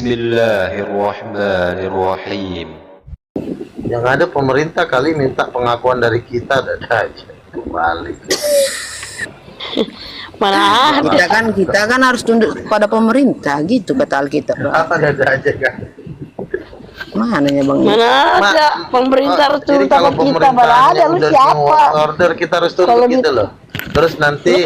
Bismillahirrahmanirrahim. Yang ada pemerintah kali minta pengakuan dari kita, ada aja balik. Mana ada? Kita kan harus tunduk pada pemerintah gitu kata Alkitab. Apa ada aja kan? Mana ya Bang? Mana ada pemerintah harus tunduk sama kita? Mana ada? Lu siapa? Order kita harus tunduk gitu loh. Terus nanti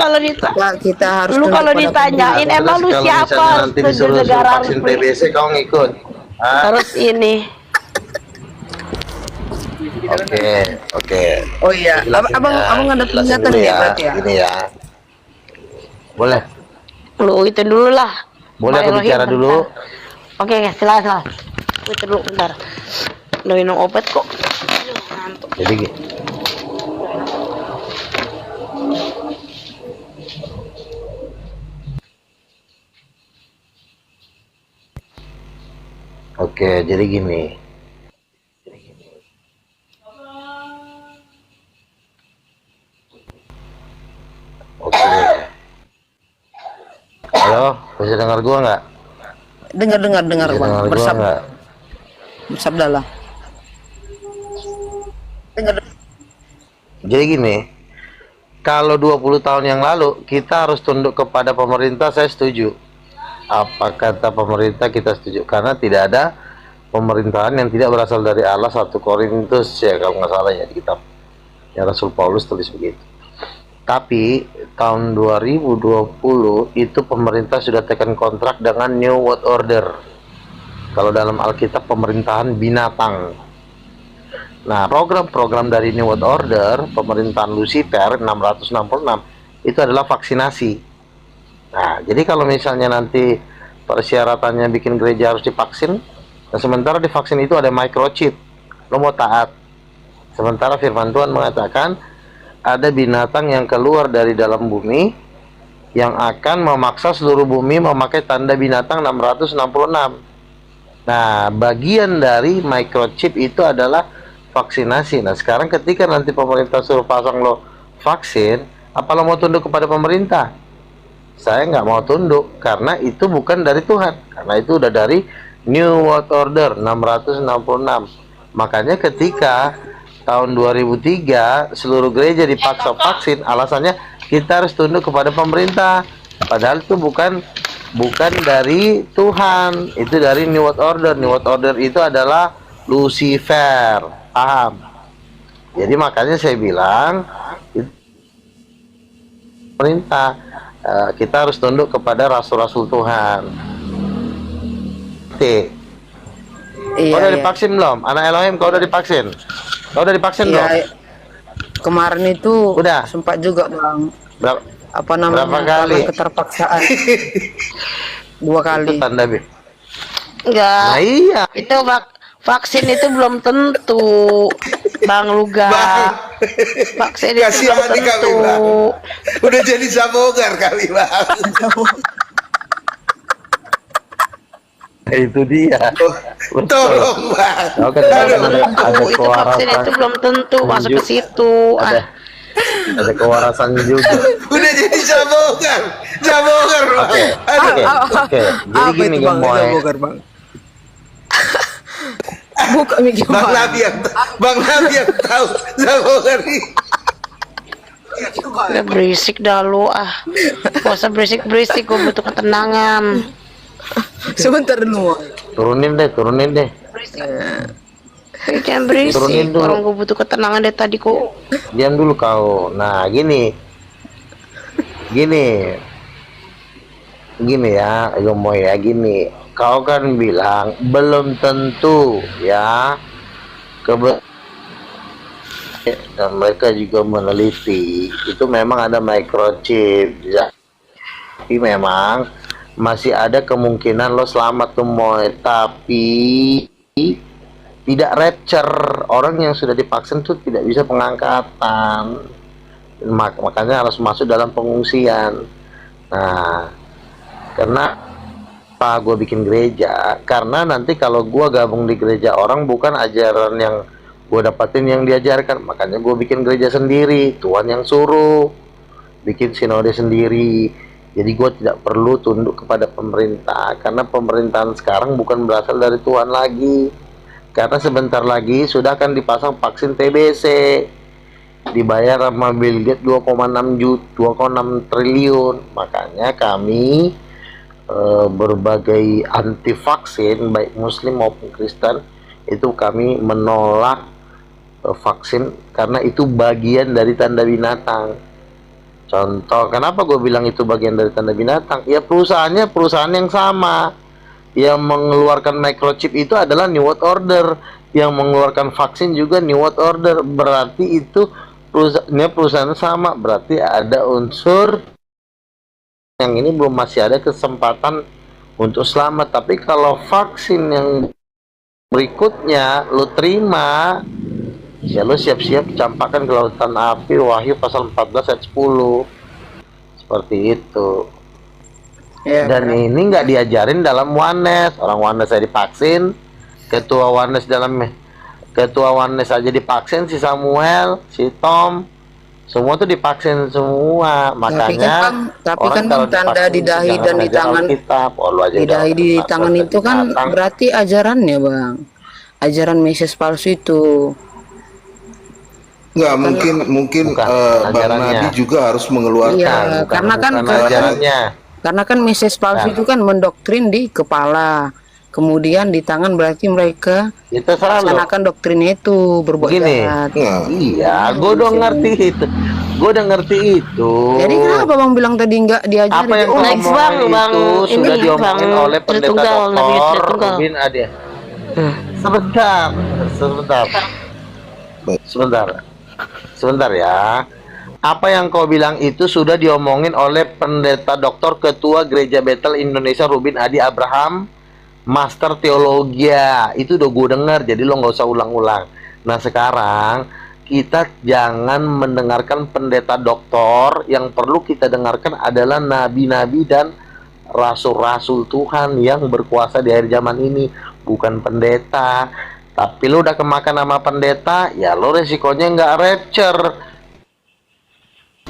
Kita harus kalau ditanyain emang lu siapa? Nanti disuruh vaksin TBC kau ngikut. Harus ini. Oke. Oh iya, abang ada peringatan ya berarti ya? Ini ya. Boleh. Lu itu dulu lah. Boleh aku bicara dulu. Oke, silakan. Itu dulu bentar. Udah minum obat kok. Aduh, ngantuk. Jadi Oke, jadi gini. Oke. Halo, bisa dengar gua nggak? Dengar Bang. Nggak? Bersabdalah. Dengar. Jadi gini, kalau 20 tahun yang lalu kita harus tunduk kepada pemerintah, saya setuju. Apa kata pemerintah kita setuju, karena tidak ada pemerintahan yang tidak berasal dari Allah. 1 Korintus ya kalau nggak salah ya di kitab ya Rasul Paulus tulis begitu. Tapi tahun 2020 itu pemerintah sudah tekan kontrak dengan New World Order. Kalau dalam Alkitab pemerintahan binatang. Nah, program-program dari New World Order, pemerintahan Lucifer 666 itu adalah vaksinasi. Nah, jadi kalau misalnya nanti persyaratannya bikin gereja harus divaksin, nah sementara divaksin itu ada microchip, lo mau taat. Sementara firman Tuhan mengatakan ada binatang yang keluar dari dalam bumi yang akan memaksa seluruh bumi memakai tanda binatang 666. Nah, bagian dari microchip itu adalah vaksinasi. Nah, sekarang ketika nanti pemerintah suruh pasang lo vaksin, apa lo mau tunduk kepada pemerintah? Saya nggak mau tunduk, karena itu bukan dari Tuhan, karena itu udah dari New World Order 666. Makanya ketika tahun 2003 seluruh gereja dipaksa vaksin, alasannya kita harus tunduk kepada pemerintah, padahal itu bukan dari Tuhan, itu dari New World Order. New World Order itu adalah Lucifer, paham? Jadi makanya saya bilang pemerintah, kita harus tunduk kepada rasul-rasul Tuhan. Kau udah divaksin belum? Anak Elohim, kau udah divaksin? Kau udah divaksin belum? Kemarin itu udah sempat juga Bang. Berapa kali? Keterpaksaan. 2 kali. Itu tanda Enggak. Nah iya. Itu vaksin itu belum tentu, Bang Luga. Vaksin itu belum tentu. Udah jadi sabogar kali Bang. Itu dia. Tolong Bang. Ada Itu vaksin itu belum tentu masuk ke situ. Ada kewarasan juga. Udah jadi sabogar Bang. Oke. Jadi gini gemoy. Buka mikir Bang Nabi yang tahu sabogar ini. Udah berisik dah lu Gak usah berisik gue butuh ketenangan. Sebentar dulu. Turunin deh. Jangan berisik, orang gue butuh ketenangan dari tadi kok. Diam dulu kau. Nah gini ya gemoy ya, gini. Kau kan bilang belum tentu ya, dan mereka juga meneliti itu memang ada microchip ya. Tapi memang masih ada kemungkinan lo selamat gemoy, tapi tidak rapture. Orang yang sudah divaksin tuh tidak bisa pengangkatan, makanya harus masuk dalam pengungsian. Nah, karena apa gue bikin gereja? Karena nanti kalau gue gabung di gereja orang, bukan ajaran yang gue dapatin yang diajarkan. Makanya gue bikin gereja sendiri. Tuhan yang suruh bikin sinode sendiri. Jadi gue tidak perlu tunduk kepada pemerintah, karena pemerintahan sekarang bukan berasal dari Tuhan lagi. Karena sebentar lagi sudah akan dipasang vaksin TBC, dibayar sama Bill Gates 2,6 triliun. Makanya kami berbagai anti vaksin, baik Muslim maupun Kristen, itu kami menolak vaksin karena itu bagian dari tanda binatang. Contoh, kenapa gue bilang itu bagian dari tanda binatang? Ya perusahaannya perusahaan yang sama. Yang mengeluarkan microchip itu adalah New World Order. Yang mengeluarkan vaksin juga New World Order. Berarti itu perusahaan sama. Berarti ada unsur yang ini belum masih ada kesempatan untuk selamat. Tapi kalau vaksin yang berikutnya lo terima, ya lo siap-siap campakkan ke lautan api. Wahyu pasal 14 ayat 10. Seperti itu. Ya, Dan ini nggak diajarin dalam Oneness. Orang Oneness saya divaksin, ketua Oneness aja divaksin, si Samuel, si Tom, semua tuh divaksin semua. Makanya tapi kan tanda di dahi dan di tangan, di dahi di tangan itu kan berarti ajarannya, Bang. Ajaran Mesias palsu itu. Enggak, mungkin Bang Nabi juga harus mengeluarkan. Iya, karena kan Mesias palsu itu kan mendoktrin di kepala, kemudian di tangan berarti mereka melaksanakan doktrinnya itu berbuat jahat. Iya, gue udah ngerti itu. Jadi kenapa Bang bilang tadi nggak diajari? Apa yang Bang, itu sudah ini, diomongin Bang, oleh pendeta Dr. Rubin Adi. Sebentar ya. Apa yang kau bilang itu sudah diomongin oleh pendeta doktor ketua Gereja Betel Indonesia Rubin Adi Abraham, Master Teologia. Itu udah gue denger, jadi lo nggak usah ulang-ulang. Nah sekarang kita jangan mendengarkan pendeta doktor. Yang perlu kita dengarkan adalah nabi-nabi dan rasul-rasul Tuhan yang berkuasa di akhir zaman ini, bukan pendeta. Tapi lo udah kemakan sama pendeta, ya lo resikonya nggak rapture.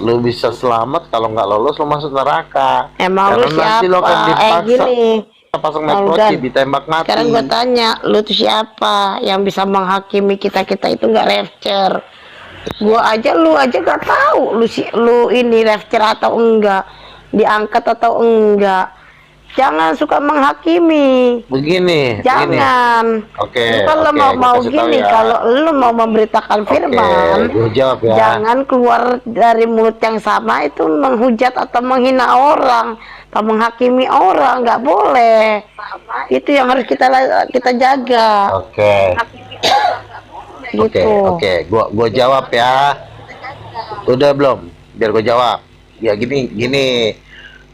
Lo bisa selamat, kalau nggak lolos lo masuk neraka. Emang lu siapa? Lo akan dipaksa, Gini, pasang microchip, ditembak mati. sekarang gue tanya, lu tuh siapa yang bisa menghakimi kita itu nggak rapture? Lu aja gak tahu lu ini rapture atau enggak, diangkat atau enggak. Jangan suka menghakimi. Begini. Jangan. Oke. Kalau mau gini, ya. Kalau lu mau memberitakan firman, jawab ya. Jangan keluar dari mulut yang sama itu menghujat atau menghina orang atau menghakimi orang, nggak boleh. Itu yang harus kita jaga. Oke. Gitu. Oke. Gua jawab ya. Udah belum? Biar gua jawab. Ya gini.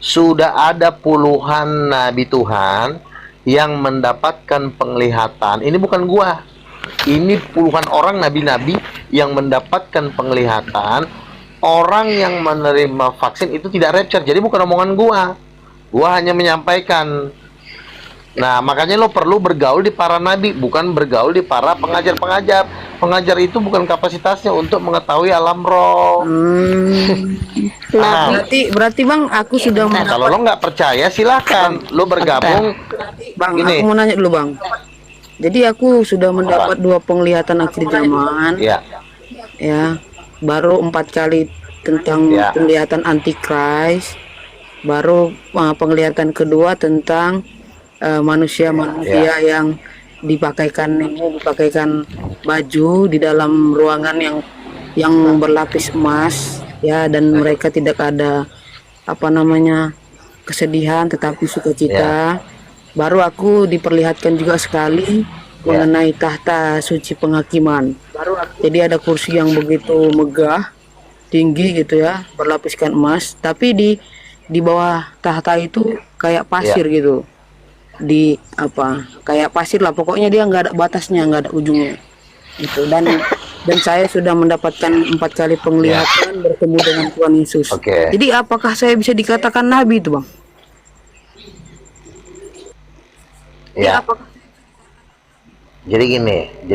Sudah ada puluhan nabi Tuhan yang mendapatkan penglihatan. Ini bukan gua. Ini puluhan orang nabi-nabi yang mendapatkan penglihatan. Orang yang menerima vaksin itu tidak rapture. Jadi bukan omongan gua. Gua hanya menyampaikan. Nah, makanya lo perlu bergaul di para nabi, bukan bergaul di para pengajar-pengajar. Pengajar itu bukan kapasitasnya untuk mengetahui alam roh. Nah, berarti Bang, aku sudah kalau lo nggak percaya silahkan lo bergabung. Bang, aku mau nanya dulu Bang. Jadi aku sudah mendapat 2 penglihatan akhir zaman. Ya, baru 4 kali tentang penglihatan antikris. Baru penglihatan kedua tentang manusia-manusia yang dipakaikan baju di dalam ruangan yang berlapis emas, ya, dan mereka tidak ada kesedihan tetapi sukacita. Baru aku diperlihatkan juga sekali mengenai tahta suci penghakiman. Jadi ada kursi yang begitu megah, tinggi gitu ya, berlapiskan emas, tapi di bawah tahta itu kayak pasir gitu. Kayak pasir lah, pokoknya dia nggak ada batasnya, nggak ada ujungnya gitu. Dan saya sudah mendapatkan 4 kali penglihatan bertemu dengan Tuhan Yesus. Jadi apakah saya bisa dikatakan nabi itu Bang? Jadi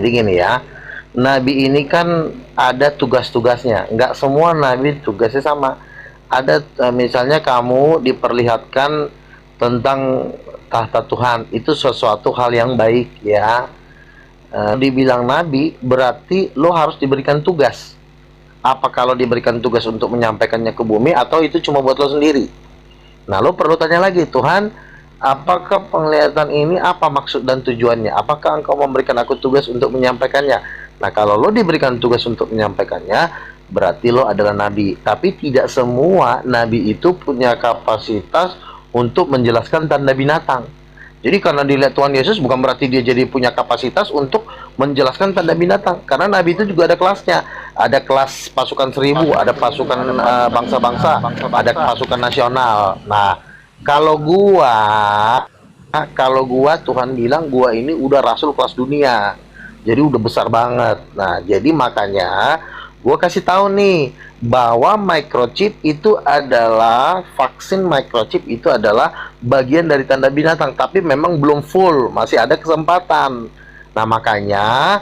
gini ya, nabi ini kan ada tugas-tugasnya. Nggak semua nabi tugasnya sama. ada misalnya kamu diperlihatkan tentang tahta Tuhan, itu sesuatu hal yang baik ya. Dibilang nabi berarti lo harus diberikan tugas. Apa kalau diberikan tugas untuk menyampaikannya ke bumi, atau itu cuma buat lo sendiri? Nah, lo perlu tanya lagi, Tuhan, apakah penglihatan ini apa maksud dan tujuannya? Apakah engkau memberikan aku tugas untuk menyampaikannya? Nah, kalau lo diberikan tugas untuk menyampaikannya, berarti lo adalah nabi. Tapi tidak semua nabi itu punya kapasitas untuk menjelaskan tanda binatang. Jadi karena dilihat Tuhan Yesus bukan berarti dia jadi punya kapasitas untuk menjelaskan tanda binatang. Karena nabi itu juga ada kelasnya. Ada kelas pasukan 1000, ada pasukan bangsa-bangsa, ada pasukan nasional. Nah, kalau gua Tuhan bilang gua ini udah rasul kelas dunia. Jadi udah besar banget. Nah, jadi makanya gua kasih tahu nih bahwa microchip itu adalah vaksin. Microchip itu adalah bagian dari tanda binatang, tapi memang belum full, masih ada kesempatan. Nah, makanya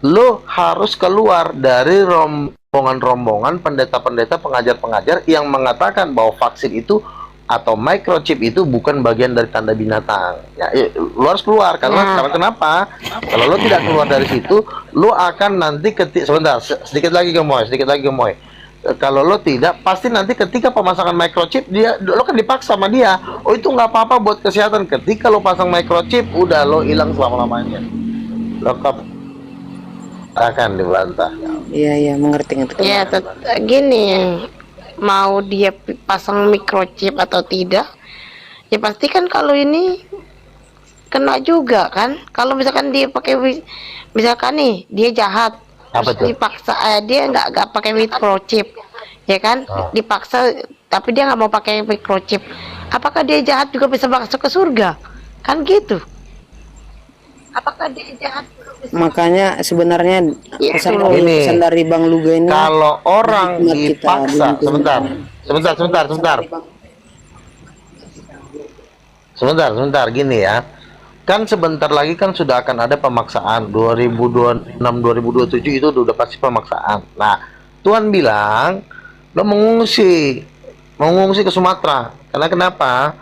lo harus keluar dari rombongan-rombongan pendeta-pendeta, pengajar-pengajar yang mengatakan bahwa vaksin itu atau microchip itu bukan bagian dari tanda binatang. Ya, lo harus keluar karena kenapa? Kalau lo tidak keluar dari situ, lo akan nanti sebentar, sedikit lagi gemoy. Kalau lo tidak, pasti nanti ketika pemasangan microchip lo kan dipaksa sama dia. Oh, itu nggak apa-apa buat kesehatan. Ketika lo pasang microchip, udah lo hilang selama-lamanya. Lo akan dibantah. Iya, mengerti. Ya, gini, mau dia pasang microchip atau tidak, ya pasti kan kalau ini kena juga kan. Kalau misalkan dia pakai, misalkan nih dia jahat, terus dipaksa dia nggak pakai microchip, ya kan? Dipaksa tapi dia nggak mau pakai microchip, apakah dia jahat juga bisa masuk ke surga? Kan gitu. Apakah dia jahat? Makanya sebenarnya pesan dari Bang Luga ini, kalau orang dipaksa, sebentar gini ya, kan sebentar lagi kan sudah akan ada pemaksaan 2026 2027, itu udah pasti pemaksaan. Nah, Tuhan bilang lo mengungsi ke Sumatera. Karena kenapa?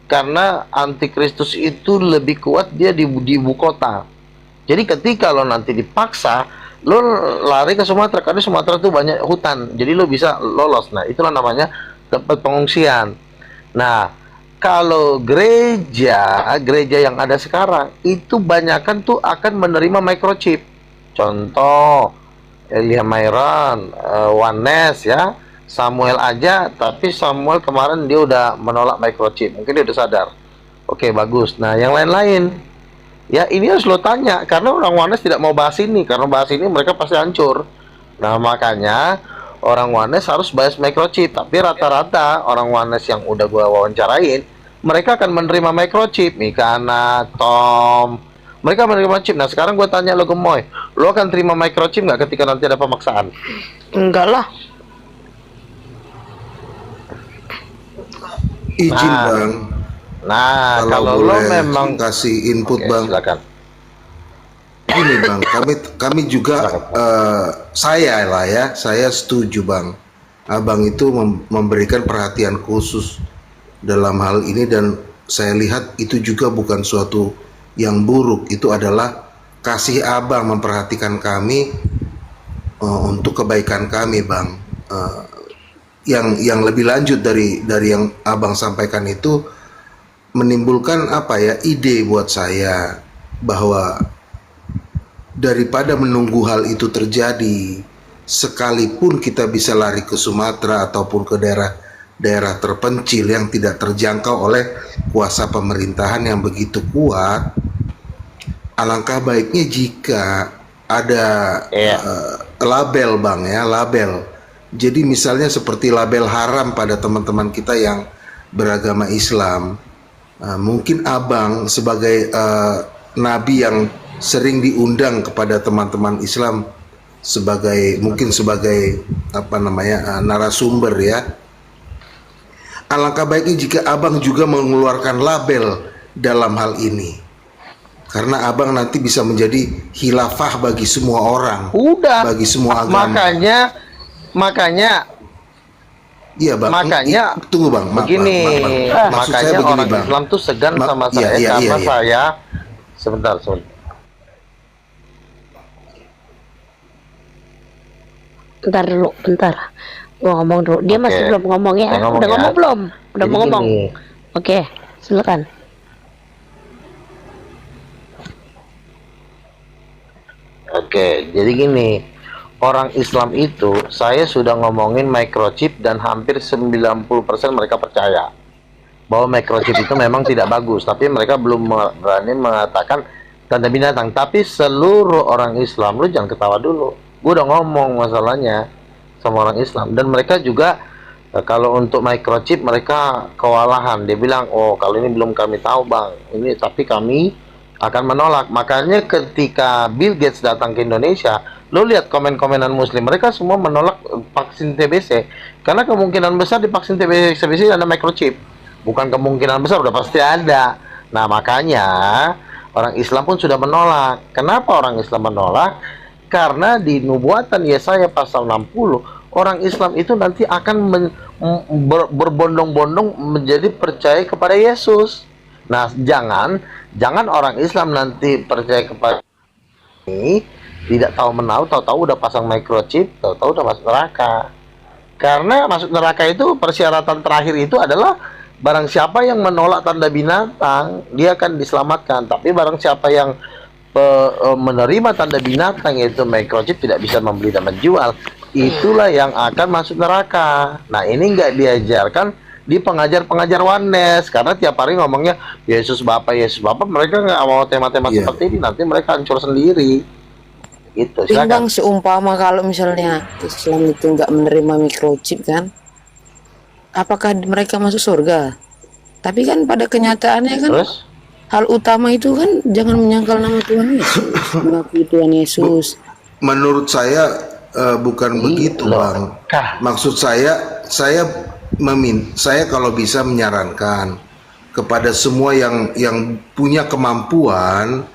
Karena antikristus itu lebih kuat dia di ibu kota. Jadi ketika lo nanti dipaksa, lo lari ke Sumatera, karena Sumatera itu banyak hutan, jadi lo bisa lolos. Nah, itulah namanya tempat pengungsian. Nah, kalau gereja yang ada sekarang itu banyakan tuh akan menerima microchip. Contoh Elia Myron, Wanes ya, Samuel aja, tapi Samuel kemarin dia udah menolak microchip, mungkin dia udah sadar. Oke, bagus. Nah, yang lain-lain ya ini harus lo tanya, karena orang Wanes tidak mau bahas ini, karena bahas ini mereka pasti hancur. Nah, makanya orang Wanes harus bahas microchip. Tapi rata-rata orang Wanes yang udah gua wawancarain, mereka akan menerima microchip. Mikana, Tom, mereka menerima chip. Nah, sekarang gua tanya lo, Gemoy, lo akan terima microchip nggak ketika nanti ada pemaksaan? Enggak lah. Izin Bang. Nah, kalau lo memang kasih input Bang. Silakan. Gini Bang, kami juga saya setuju Bang. Abang itu memberikan perhatian khusus dalam hal ini, dan saya lihat itu juga bukan suatu yang buruk. Itu adalah kasih Abang memperhatikan kami untuk kebaikan kami Bang. Yang lebih lanjut dari yang Abang sampaikan itu menimbulkan ide buat saya, bahwa daripada menunggu hal itu terjadi, sekalipun kita bisa lari ke Sumatera ataupun ke daerah terpencil yang tidak terjangkau oleh kuasa pemerintahan yang begitu kuat, alangkah baiknya jika ada label Bang ya, label. Jadi misalnya seperti label haram pada teman-teman kita yang beragama Islam. Mungkin Abang sebagai nabi yang sering diundang kepada teman-teman Islam mungkin sebagai narasumber ya. Alangkah baiknya jika Abang juga mengeluarkan label dalam hal ini. Karena Abang nanti bisa menjadi khilafah bagi semua orang. Udah. Bagi semua agama. Makanya Iya bang. Makanya tunggu bang. begini. Maksud Makanya saya begini, orang bang. Islam tuh segan sama saya karena saya sebentar. Bentar dulu, bentar. Gua ngomong dulu. Dia masih belum ngomong ya. Udah ngomong belum? Udah mau ngomong. Oke, silakan. Oke, jadi gini, orang Islam itu saya sudah ngomongin microchip dan hampir 90% mereka percaya bahwa microchip itu memang tidak bagus, tapi mereka belum berani mengatakan tanda binatang. Tapi seluruh orang Islam, lu jangan ketawa dulu, gue udah ngomong masalahnya sama orang Islam, dan mereka juga kalau untuk microchip mereka kewalahan. Dia bilang, oh kalau ini belum kami tahu bang, ini tapi kami akan menolak. Makanya ketika Bill Gates datang ke Indonesia, lo lihat komen-komenan muslim, mereka semua menolak vaksin TBC karena kemungkinan besar di vaksin TBC ada microchip. Bukan kemungkinan besar, udah pasti ada. Nah makanya orang Islam pun sudah menolak. Kenapa orang Islam menolak? Karena di Nubuatan Yesaya pasal 60, orang Islam itu nanti akan berbondong-bondong menjadi percaya kepada Yesus. Nah, jangan orang Islam nanti percaya kepada ini, tidak tahu menahu, tahu-tahu udah pasang microchip, tahu-tahu udah masuk neraka. Karena masuk neraka itu persyaratan terakhir itu adalah barang siapa yang menolak tanda binatang, dia akan diselamatkan. Tapi barang siapa yang menerima tanda binatang, yaitu microchip, tidak bisa membeli dan menjual, itulah yang akan masuk neraka. Nah, ini nggak diajarkan di pengajar-pengajar oneness, karena tiap hari ngomongnya Yesus Bapa, mereka nggak mau tema-tema seperti ini, nanti mereka hancur sendiri. Gitu. Bang, seumpama kalau misalnya Islam itu nggak menerima microchip kan, apakah mereka masuk surga? Tapi kan pada kenyataannya kan, hal utama itu kan jangan menyangkal nama Tuhan Yesus, mengakui Tuhan Yesus. Menurut saya bukan begitu bang. Maksud saya kalau bisa menyarankan kepada semua yang punya kemampuan,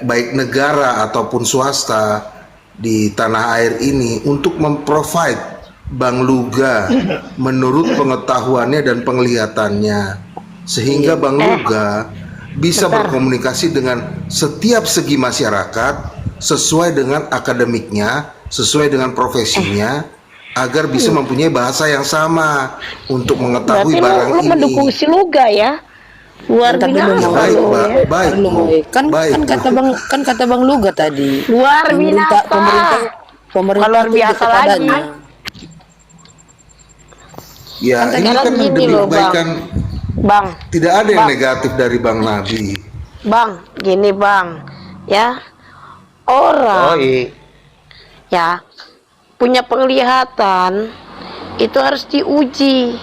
baik negara ataupun swasta di tanah air ini, untuk memprovide Bang Luga menurut pengetahuannya dan penglihatannya, sehingga Bang Luga bisa berkomunikasi dengan setiap segi masyarakat sesuai dengan akademiknya, sesuai dengan profesinya, agar bisa mempunyai bahasa yang sama untuk mengetahui barang ini. Berarti mendukung si Luga ya? Luar biasa. Baik. Kan kata Bang Luga tadi. Luar biasa. Pemerintah luar biasa lagi. Ya, ini kan demi kebaikan. Bang. Tidak ada yang negatif dari Bang Nabi. Bang, gini Bang, ya, orang ya punya penglihatan itu harus diuji,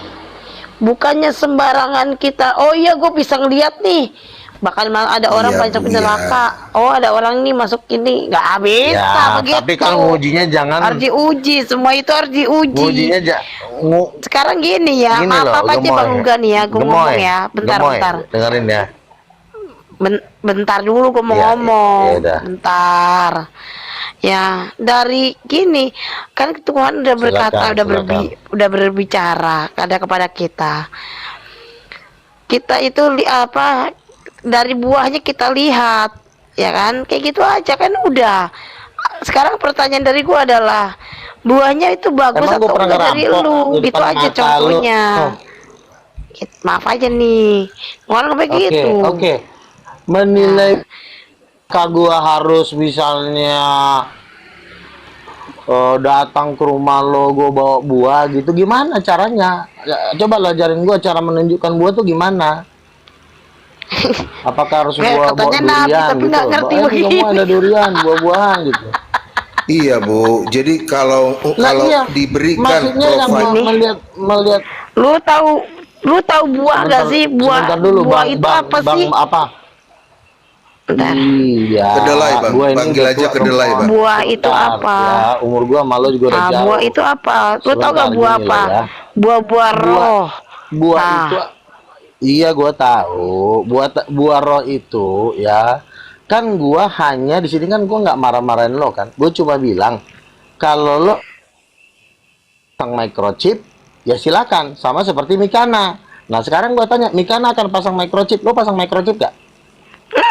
bukannya sembarangan kita. Oh iya, gue bisa ngeliat nih, bahkan ada orang masuk neraka. Oh, ada orang ini masuk ini, nggak bisa begitu. Tapi kalau ujinya jangan harus diuji, semua itu harus diuji. Ujinya sekarang gini ya, maaf aja Bang Luga nih ya, gue ngomong ya, bentar. Dengerin ya. Bentar dulu gue mau ngomong. Bentar. Ya, dari gini kan Tuhan udah berkata, udah berbicara ada kepada kita. Kita itu dari buahnya kita lihat, ya kan? Kayak gitu aja kan udah. Sekarang pertanyaan dari gua adalah buahnya itu bagus atau enggak dari lu? Gitu aja contohnya. Maaf aja nih. Ngomong begitu. Oke. Menilai gua harus misalnya datang ke rumah lo, gue bawa buah gitu, gimana caranya? Coba lo ajarin gue cara menunjukkan buah tuh gimana. Apakah harus bawa durian gitu? Semua ada durian, buah-buahan gitu. Iya Bu, jadi kalau diberikan profil, melihat lu tahu buah gak sih? Buah itu apa sih? Iya. Kedelai Bang, panggil aja kedelai Bang. Buah itu apa? Ya, umur gua malu juga udah jauh. Buah itu apa? Lu tau gak buah apa? Buah roh. Buah itu, iya gua tahu. Buah roh itu ya. Kan gua hanya di sini kan gua nggak marah-marahin lo kan. Gua cuma bilang kalau lo pasang microchip, ya silakan. Sama seperti Mikana. Nah sekarang gua tanya, Mikana akan pasang microchip, lo pasang microchip gak?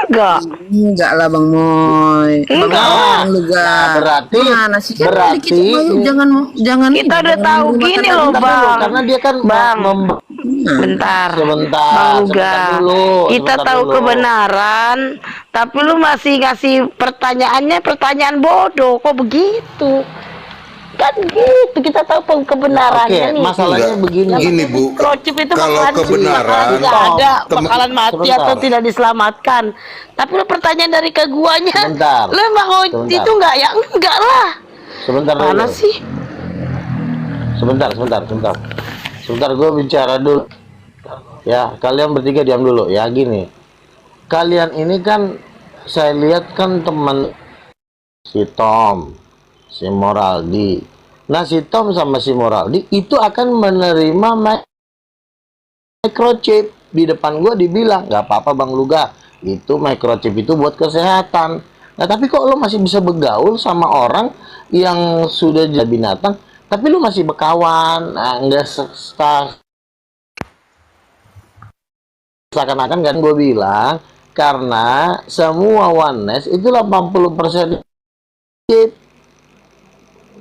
Enggak lah Bang Moy. Enggak. Nah, berarti mana sih kan berarti jangan Kita udah tahu gini loh Bang. karena dia kan Bang, bentar, sebentar, Bang sebentar Uga. dulu, Kita sebentar tahu dulu. kebenaran, tapi lu masih ngasih pertanyaannya pertanyaan bodoh. Kok begitu? Kan gitu, kita tahu kebenarannya Oke, nih. masalahnya begini. Gini Bu, Microchip itu kalau bakalan kebenaran nggak ada, tem- bakalan mati sebentar. atau tidak diselamatkan. Tapi lu pertanyaan dari ke guanya, Sebentar. lu emang Sebentar. itu nggak ya? Enggak lah. Sebentar dulu. Mana sih? Sebentar, gue bicara dulu. Ya, kalian bertiga diam dulu. Ya, gini. Kalian ini kan, saya lihat kan teman si Tom, si Moraldi. Nah, si Tom sama si Moraldi itu akan menerima microchip. Di depan gue dibilang, nggak apa-apa Bang Luga, itu microchip itu buat kesehatan. Nah, tapi kok lo masih bisa bergaul sama orang yang sudah jadi binatang, tapi lo masih berkawan, nggak seakan-akan kan gue bilang, karena semua oneness itu 80% chip.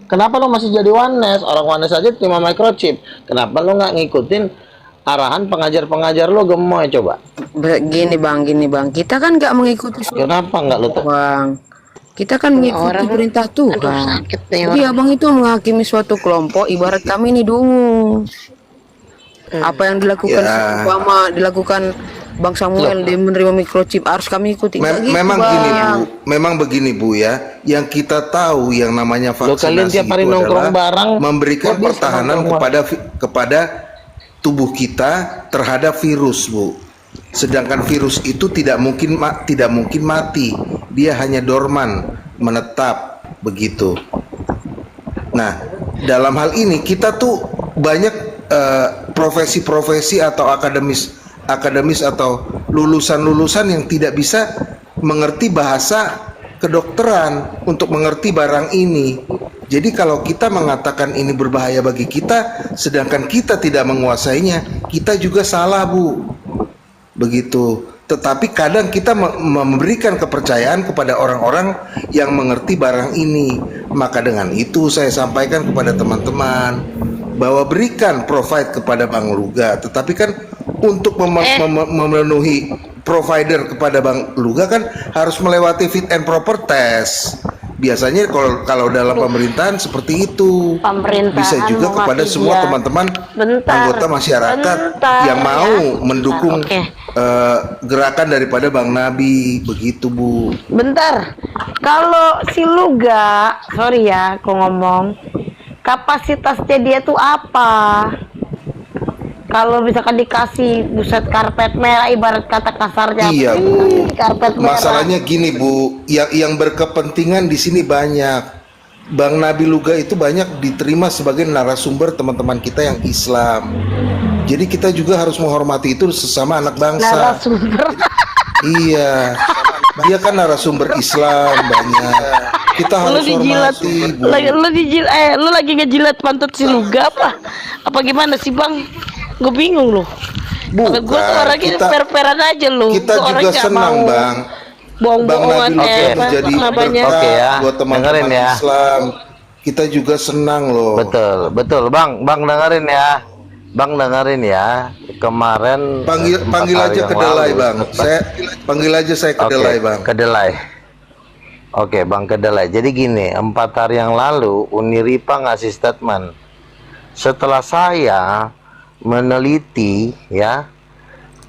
Kenapa lo masih jadi oneness? Orang oneness aja cuma microchip. Kenapa lo nggak ngikutin arahan pengajar-pengajar lo gemoy coba? Gini bang, kita kan nggak mengikuti Kenapa nggak lo bang? Kita kan mengikuti perintah Tuhan. Jadi abang itu menghakimi suatu kelompok, ibarat kami ini dulu. Apa yang dilakukan Obama, dilakukan Bang Samuel dia menerima microchip, harus kami ikuti. Memang gini Bu, memang begini Bu ya, yang kita tahu yang namanya kalian vaksinasi tiap hari itu nongkrong adalah bareng, memberikan pertahanan kepada tubuh kita terhadap virus Bu. Sedangkan virus itu tidak mungkin mati, dia hanya dorman, menetap begitu. Nah, dalam hal ini kita tuh banyak profesi-profesi atau akademis atau lulusan-lulusan yang tidak bisa mengerti bahasa kedokteran untuk mengerti barang ini. Jadi kalau kita mengatakan ini berbahaya bagi kita, sedangkan kita tidak menguasainya, kita juga salah Bu. Begitu. Tetapi kadang kita memberikan kepercayaan kepada orang-orang yang mengerti barang ini. Maka dengan itu saya sampaikan kepada teman-teman bahwa berikan provide kepada Bang Luga. Tetapi kan untuk memenuhi provider kepada Bang Luga kan harus melewati fit and proper test. Biasanya kalau dalam pemerintahan seperti itu. Bisa juga kepada semua teman-teman anggota masyarakat yang mau mendukung gerakan daripada Bang Nabi, begitu Bu. Bentar, kalau si Luga, sorry ya, aku ngomong, kapasitasnya dia tuh apa? Kalau misalkan dikasih buset karpet merah, ibarat kata kasarnya, iya Bu. Karpet merah. Masalahnya gini Bu, yang berkepentingan di sini banyak. Bang Nabi Luga itu banyak diterima sebagai narasumber teman-teman kita yang Islam. Jadi kita juga harus menghormati itu sesama anak bangsa. Narasumber. Iya, dia kan narasumber Islam banyak. Kita harus hormati. Lu lagi ngejilat pantat si Luga apa? Apa gimana sih Bang? Gue bingung loh. Bukan, gue tuh orangnya per-peran aja loh. Kita juga senang Bang. Bang Nabi Luga menjadi berkah buat teman-teman Islam. Kita juga senang loh. Betul Bang dengerin ya. Bang dengerin ya. Kemarin panggil aja kedelai Bang. Panggil aja saya kedelai Bang. Kedelai. Oke Bang Kedelai. Jadi gini, 4 hari yang lalu Uniripa ngasih statement. Setelah saya meneliti ya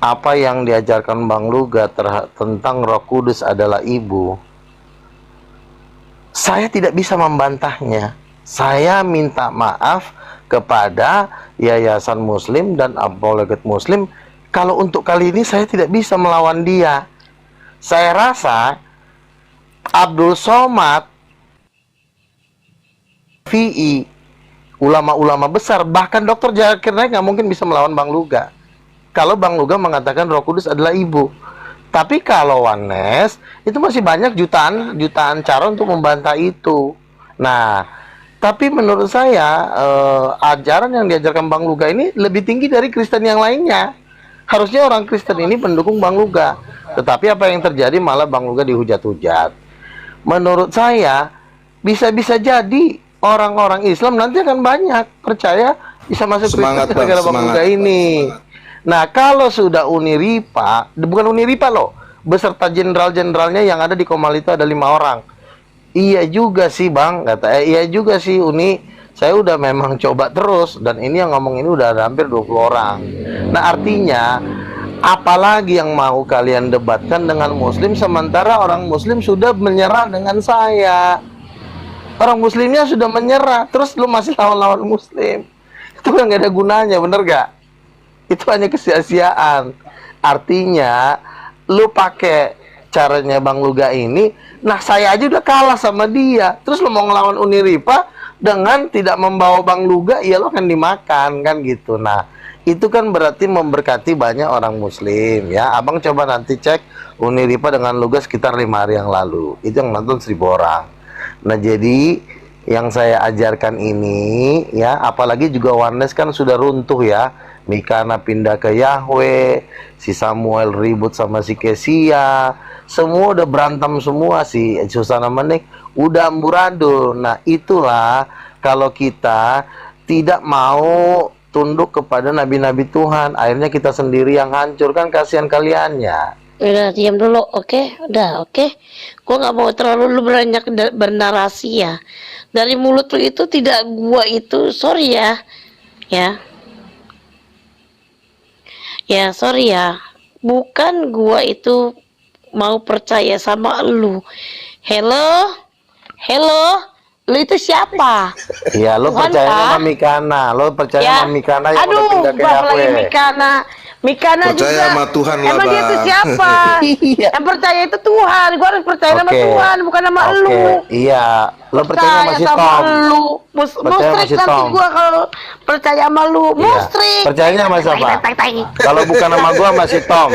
apa yang diajarkan Bang Luga tentang Roh Kudus adalah ibu, saya tidak bisa membantahnya. Saya minta maaf kepada Yayasan Muslim dan Apologet Muslim kalau untuk kali ini saya tidak bisa melawan dia. Saya rasa Abdul Somad, VI, ulama-ulama besar, bahkan Dr. Zakir Naik nggak mungkin bisa melawan Bang Luga. Kalau Bang Luga mengatakan Roh Kudus adalah ibu. Tapi kalau oneness itu masih banyak jutaan cara untuk membantah itu. Nah, Tapi menurut saya ajaran yang diajarkan Bang Luga ini lebih tinggi dari Kristen yang lainnya. Harusnya orang Kristen ini pendukung Bang Luga. Tetapi apa yang terjadi malah Bang Luga dihujat-hujat. Menurut saya bisa-bisa jadi orang-orang Islam nanti akan banyak percaya bisa masuk Kristen gara-gara Bang Luga ini. Nah, kalau sudah Uniripa, bukan Uniripa loh, beserta jenderal-jenderalnya yang ada di Komal itu ada 5 orang. Iya juga sih Bang, kata iya juga sih Uni. Saya udah memang coba terus dan ini yang ngomong ini udah ada hampir 20 orang. Nah, artinya apalagi yang mau kalian debatkan dengan Muslim sementara orang Muslim sudah menyerah dengan saya. Orang Muslimnya sudah menyerah, terus lu masih lawan-lawan Muslim. Itu kan gak ada gunanya, bener gak? Itu hanya kesia-siaan. Artinya lu pakai caranya Bang Luga ini, nah saya aja udah kalah sama dia, terus lo mau ngelawan Uniripa dengan tidak membawa Bang Luga, ya lo akan dimakan kan gitu. Nah itu kan berarti memberkati banyak orang Muslim ya. Abang coba nanti cek Uniripa dengan Luga sekitar 5 hari yang lalu, itu yang nonton 1000 orang. Nah jadi yang saya ajarkan ini ya, apalagi juga Oneness kan sudah runtuh ya. Mikana pindah ke Yahweh, si Samuel ribut sama si Kesia, semua udah berantem semua, si Susana Menik udah amburadul. Nah itulah kalau kita tidak mau tunduk kepada nabi-nabi Tuhan, akhirnya kita sendiri yang hancur, kan kasihan kaliannya. Udah diam dulu, oke? Udah, oke? Gua nggak mau terlalu lu banyak bernarasi ya. Dari mulut lu itu tidak gua itu, sorry ya. Ya, sorry ya. Bukan gua itu mau percaya sama lu. Hello? Lu itu siapa? Iya, lo percaya sama Mikana. Lo percaya sama Mikana yang udah pindah ke Yahweh. Mikana percaya juga. Sama Tuhan lah, emang dia itu siapa? Yang percaya itu Tuhan. Gua harus percaya sama Tuhan, bukan sama lu. Iya, lo percaya sama si Tom. Mustrik nanti gua kalau percaya sama lu. Mustrik. Percayanya sama siapa? Kalau bukan sama gua sama si Tom.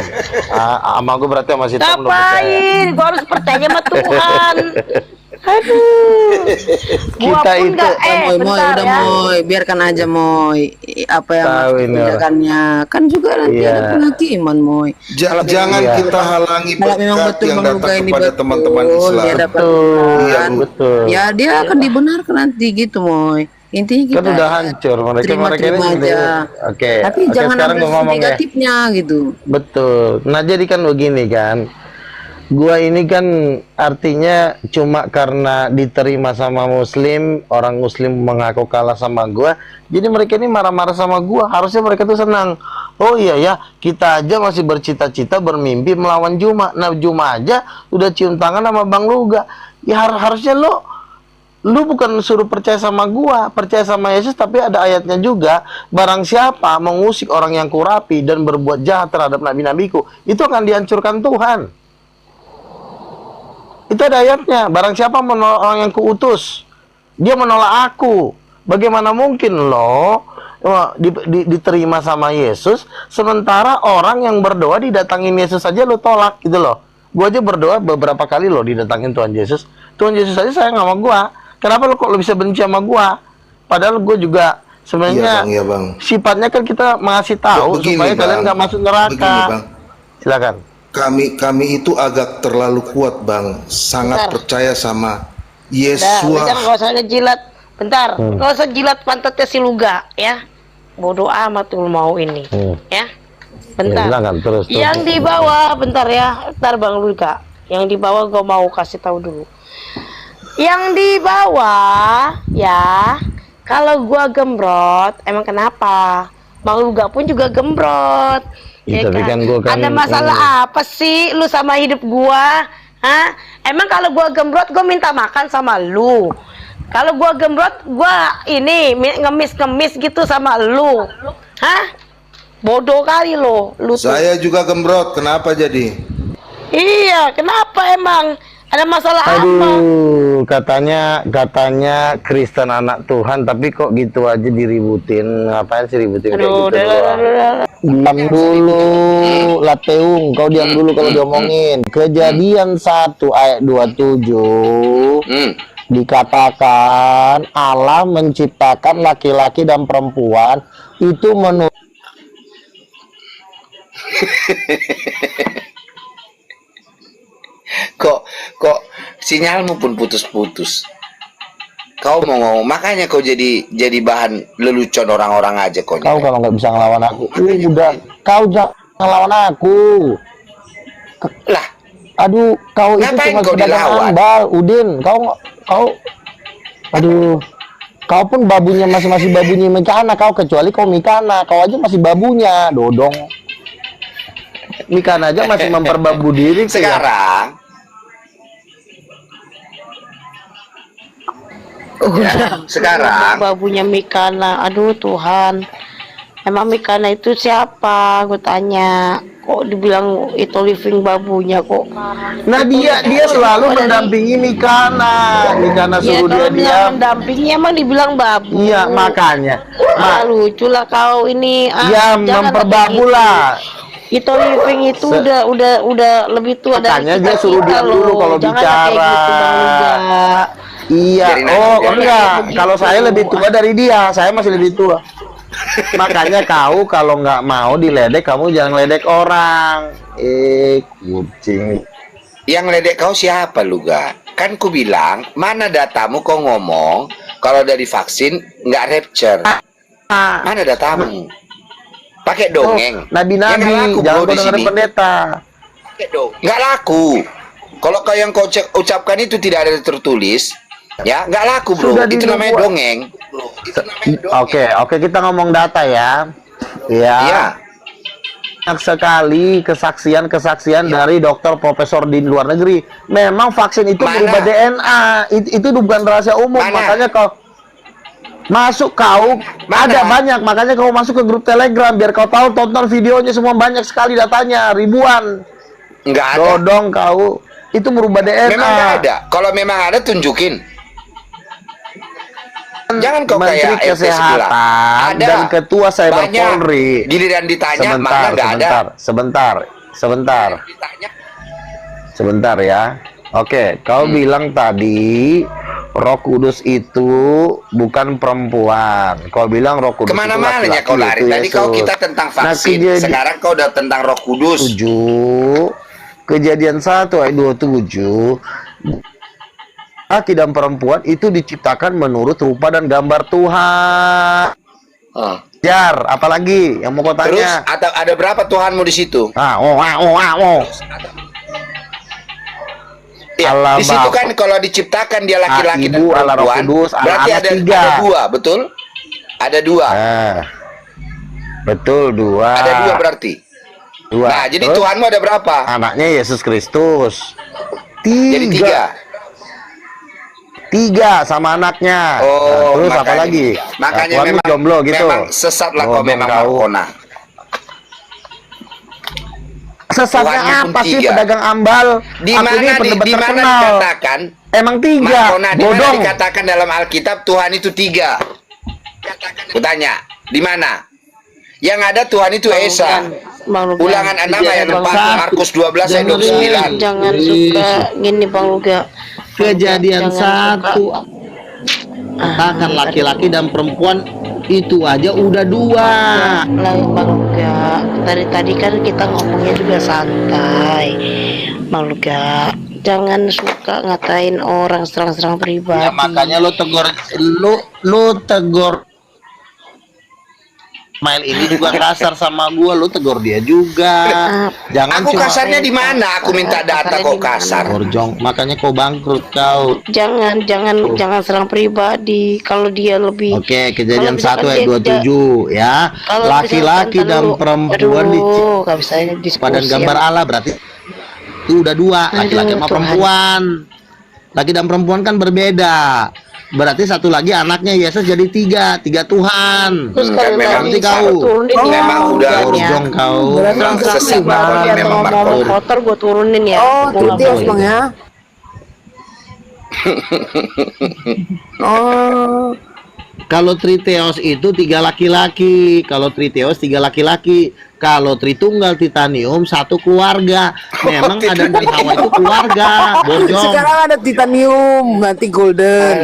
Sama gua berarti sama si Tom. Ngapain? Gua harus percaya sama Tuhan. Aduh. Kita itu Moy, udah ya. Moy, biarkan aja Moy. Apa yang kerjakannya kan juga nanti ada penghakiman Moy. Jangan kita halangi berkat yang datang kepada teman-teman Islam. Iya, betul. Ya dia akan dibenarkan nanti gitu Moy. Intinya kita kan udah hancur mereka terima aja. Oke. Tapi jangan ambil negatifnya gitu. Betul. Nah jadi kan begini kan, gua ini kan artinya cuma karena diterima sama Muslim, orang Muslim mengaku kalah sama gua, jadi mereka ini marah-marah sama gua. Harusnya mereka tuh senang. Oh iya ya, kita aja masih bercita-cita bermimpi melawan Juma. Nah Juma aja udah cium tangan sama Bang Luga. Ya harusnya lu bukan suruh percaya sama gua, percaya sama Yesus, tapi ada ayatnya juga, barang siapa mengusik orang yang kurapi dan berbuat jahat terhadap nabi-nabiku, itu akan dihancurkan Tuhan. Itu ada ayatnya, barang siapa menolak orang yang kuutus, dia menolak aku. Bagaimana mungkin lo diterima sama Yesus, sementara orang yang berdoa didatangin Yesus saja lo tolak gitu loh. Gua aja berdoa beberapa kali lo didatangin Tuhan Yesus. Tuhan Yesus aja sayang sama gua. Kenapa lo kok lo bisa benci sama gua? Padahal gue juga sebenarnya iya, bang. Sifatnya kan kita ngasih tahu supaya kalian nggak masuk neraka. Begini, silakan. Kami itu agak terlalu kuat Bang, sangat percaya sama Yesus. Bentar, nggak usah ngejilat. Bentar, nggak usah jilat pantatnya si Luga ya. Bodoh amat tuh mau ini, ya. Bentar. Ya, silakan, terus. Yang di bawah, bentar ya, bentar Bang Luga. Yang di bawah gue mau kasih tahu dulu. Yang di bawah ya, kalau gua gembrot, emang kenapa? Bang Luga pun juga gembrot. Ya kan? Ada masalah apa sih lu sama hidup gua? Hah? Emang kalau gua gembrot gua minta makan sama lu. Kalau gua gembrot gua ini ngemis-ngemis gitu sama lu. Hah? Bodoh kali lo. Saya juga gembrot, kenapa jadi? Iya, kenapa emang? Ada masalah Aduh, katanya Kristen anak Tuhan, tapi kok gitu aja diributin. Ngapain sih ributin kayak gitu? Diam dulu, Lateung, kau diam dulu kalau diomongin. Kejadian 1 ayat 27. Dikatakan Allah menciptakan laki-laki dan perempuan itu menurut kok sinyalmu pun putus-putus. Kau mau ngomong, makanya kau jadi bahan lelucon orang-orang aja kau. Kau kalau nggak bisa ngelawan aku, udah kau jangan ngelawan aku. Lah, aduh, kau itu cuma kau pedagang ambal, Udin. Aduh, kau pun babunya masih babunya Mikana. Kau kecuali kau Mikana, kau aja masih babunya, Dodong. Mikana aja masih memperbabu diri. Sekarang. Udah, sekarang babunya Mikana. Aduh Tuhan, emang Mikana itu siapa? Gue tanya. Kok dibilang itu living babunya kok? Nah dia selalu mendampingi Mikana suruh dia diam. Mendampingi emang dibilang babu. Iya makanya. Lucu lah kau ini. Ya memperbabu lah. Itu living itu udah lebih tua dari makanya dia suruh diam dulu kalau bicara. Gitu, iya, enggak. Kalau saya lebih tua dari dia, saya masih lebih tua. Makanya kau kalau nggak mau diledek, kamu jangan ledek orang. Kucing. Yang ledek kau siapa lu, Ga? Kan ku bilang, mana datamu kau ngomong kalau dari vaksin nggak rapture? Mana datamu? Pakai dongeng. Nabi-nabi, jangan kau dengerin pendeta. Nggak laku. Kalau kau yang kau ucapkan itu tidak ada tertulis, ya nggak laku bro. Itu namanya dongeng. Oke, kita ngomong data ya. Ya. Banyak sekali kesaksian dari dokter profesor di luar negeri. Memang vaksin itu berubah DNA. Itu bukan rahasia umum. Makanya kau masuk ada banyak. Makanya kau masuk ke grup Telegram biar kau tahu, tonton videonya semua, banyak sekali datanya, ribuan. Nggak ada. Dodong kau. Itu merubah DNA. Memang nggak ada. Kalau memang ada tunjukin. Jangan kau Menteri kayak Kesehatan dan Ketua Cyber Polri. Giliran ditanya mana nggak ada. Sebentar ya. Oke, kau bilang tadi Roh Kudus itu bukan perempuan. Kau bilang Roh Kudus kemana-mana ya kau lari. Tadi kau kita tentang vaksin. Sekarang kau udah tentang Roh Kudus. 7 Kejadian 1 ayat 27. Laki dan perempuan itu diciptakan menurut rupa dan gambar Tuhan. Jar, apalagi yang mau kau tanya? Terus ada berapa Tuhanmu di situ? Ya, di situ kan kalau diciptakan dia laki-laki dan perempuan, berarti ada 2, betul? Ada 2. Betul, 2. Ada 2 berarti. 2. Nah, jadi Tuhanmu ada berapa? Anaknya Yesus Kristus. 3. Jadi 3 sama anaknya. Terus apa lagi? Makanya memang jomblo gitu. Memang sesat lah kau memang Markona. Sesatnya apa sih pedagang ambal? Di mana dikatakan? Emang 3. Markona, di mana dikatakan dalam Alkitab Tuhan itu 3? Kutanya, di mana? Yang ada Tuhan itu Esa. Ulangan 6 ayat 4, Markus 12 ayat 29. Jangan suka gini Bang Luga. Kejadian 1 katakan laki-laki dan perempuan itu aja udah 2. Lah Bang Luga, tadi kan kita ngomongnya juga santai. Bang Luga, jangan suka ngatain orang serang-serang pribadi. Ya makanya lo tegur Mail ini juga kasar sama gua, lu tegur dia juga. Jangan aku kasarnya di mana? Aku minta data kok kasar. Borjong, makanya kau bangkrut kau. Jangan serang pribadi. Kalau dia lebih. Oke, kejadian 1 ayat 27 ya. Laki-laki dan perempuan pada gambar Allah, berarti itu udah 2, laki-laki sama perempuan. Laki dan perempuan kan berbeda. Berarti satu lagi anaknya Yesus jadi 3 Tuhan. Terus kalau nanti kau memang udah borjong kau. Sesat memang kotor gue turunin ya. Gitu ya Bang ya. Kalau Triteos itu 3 laki-laki, kalau Triteos 3 laki-laki, kalau Tritunggal Titanium 1 keluarga. Memang Adam dan Hawa itu keluarga, bojong. Sekarang ada titanium, nanti golden.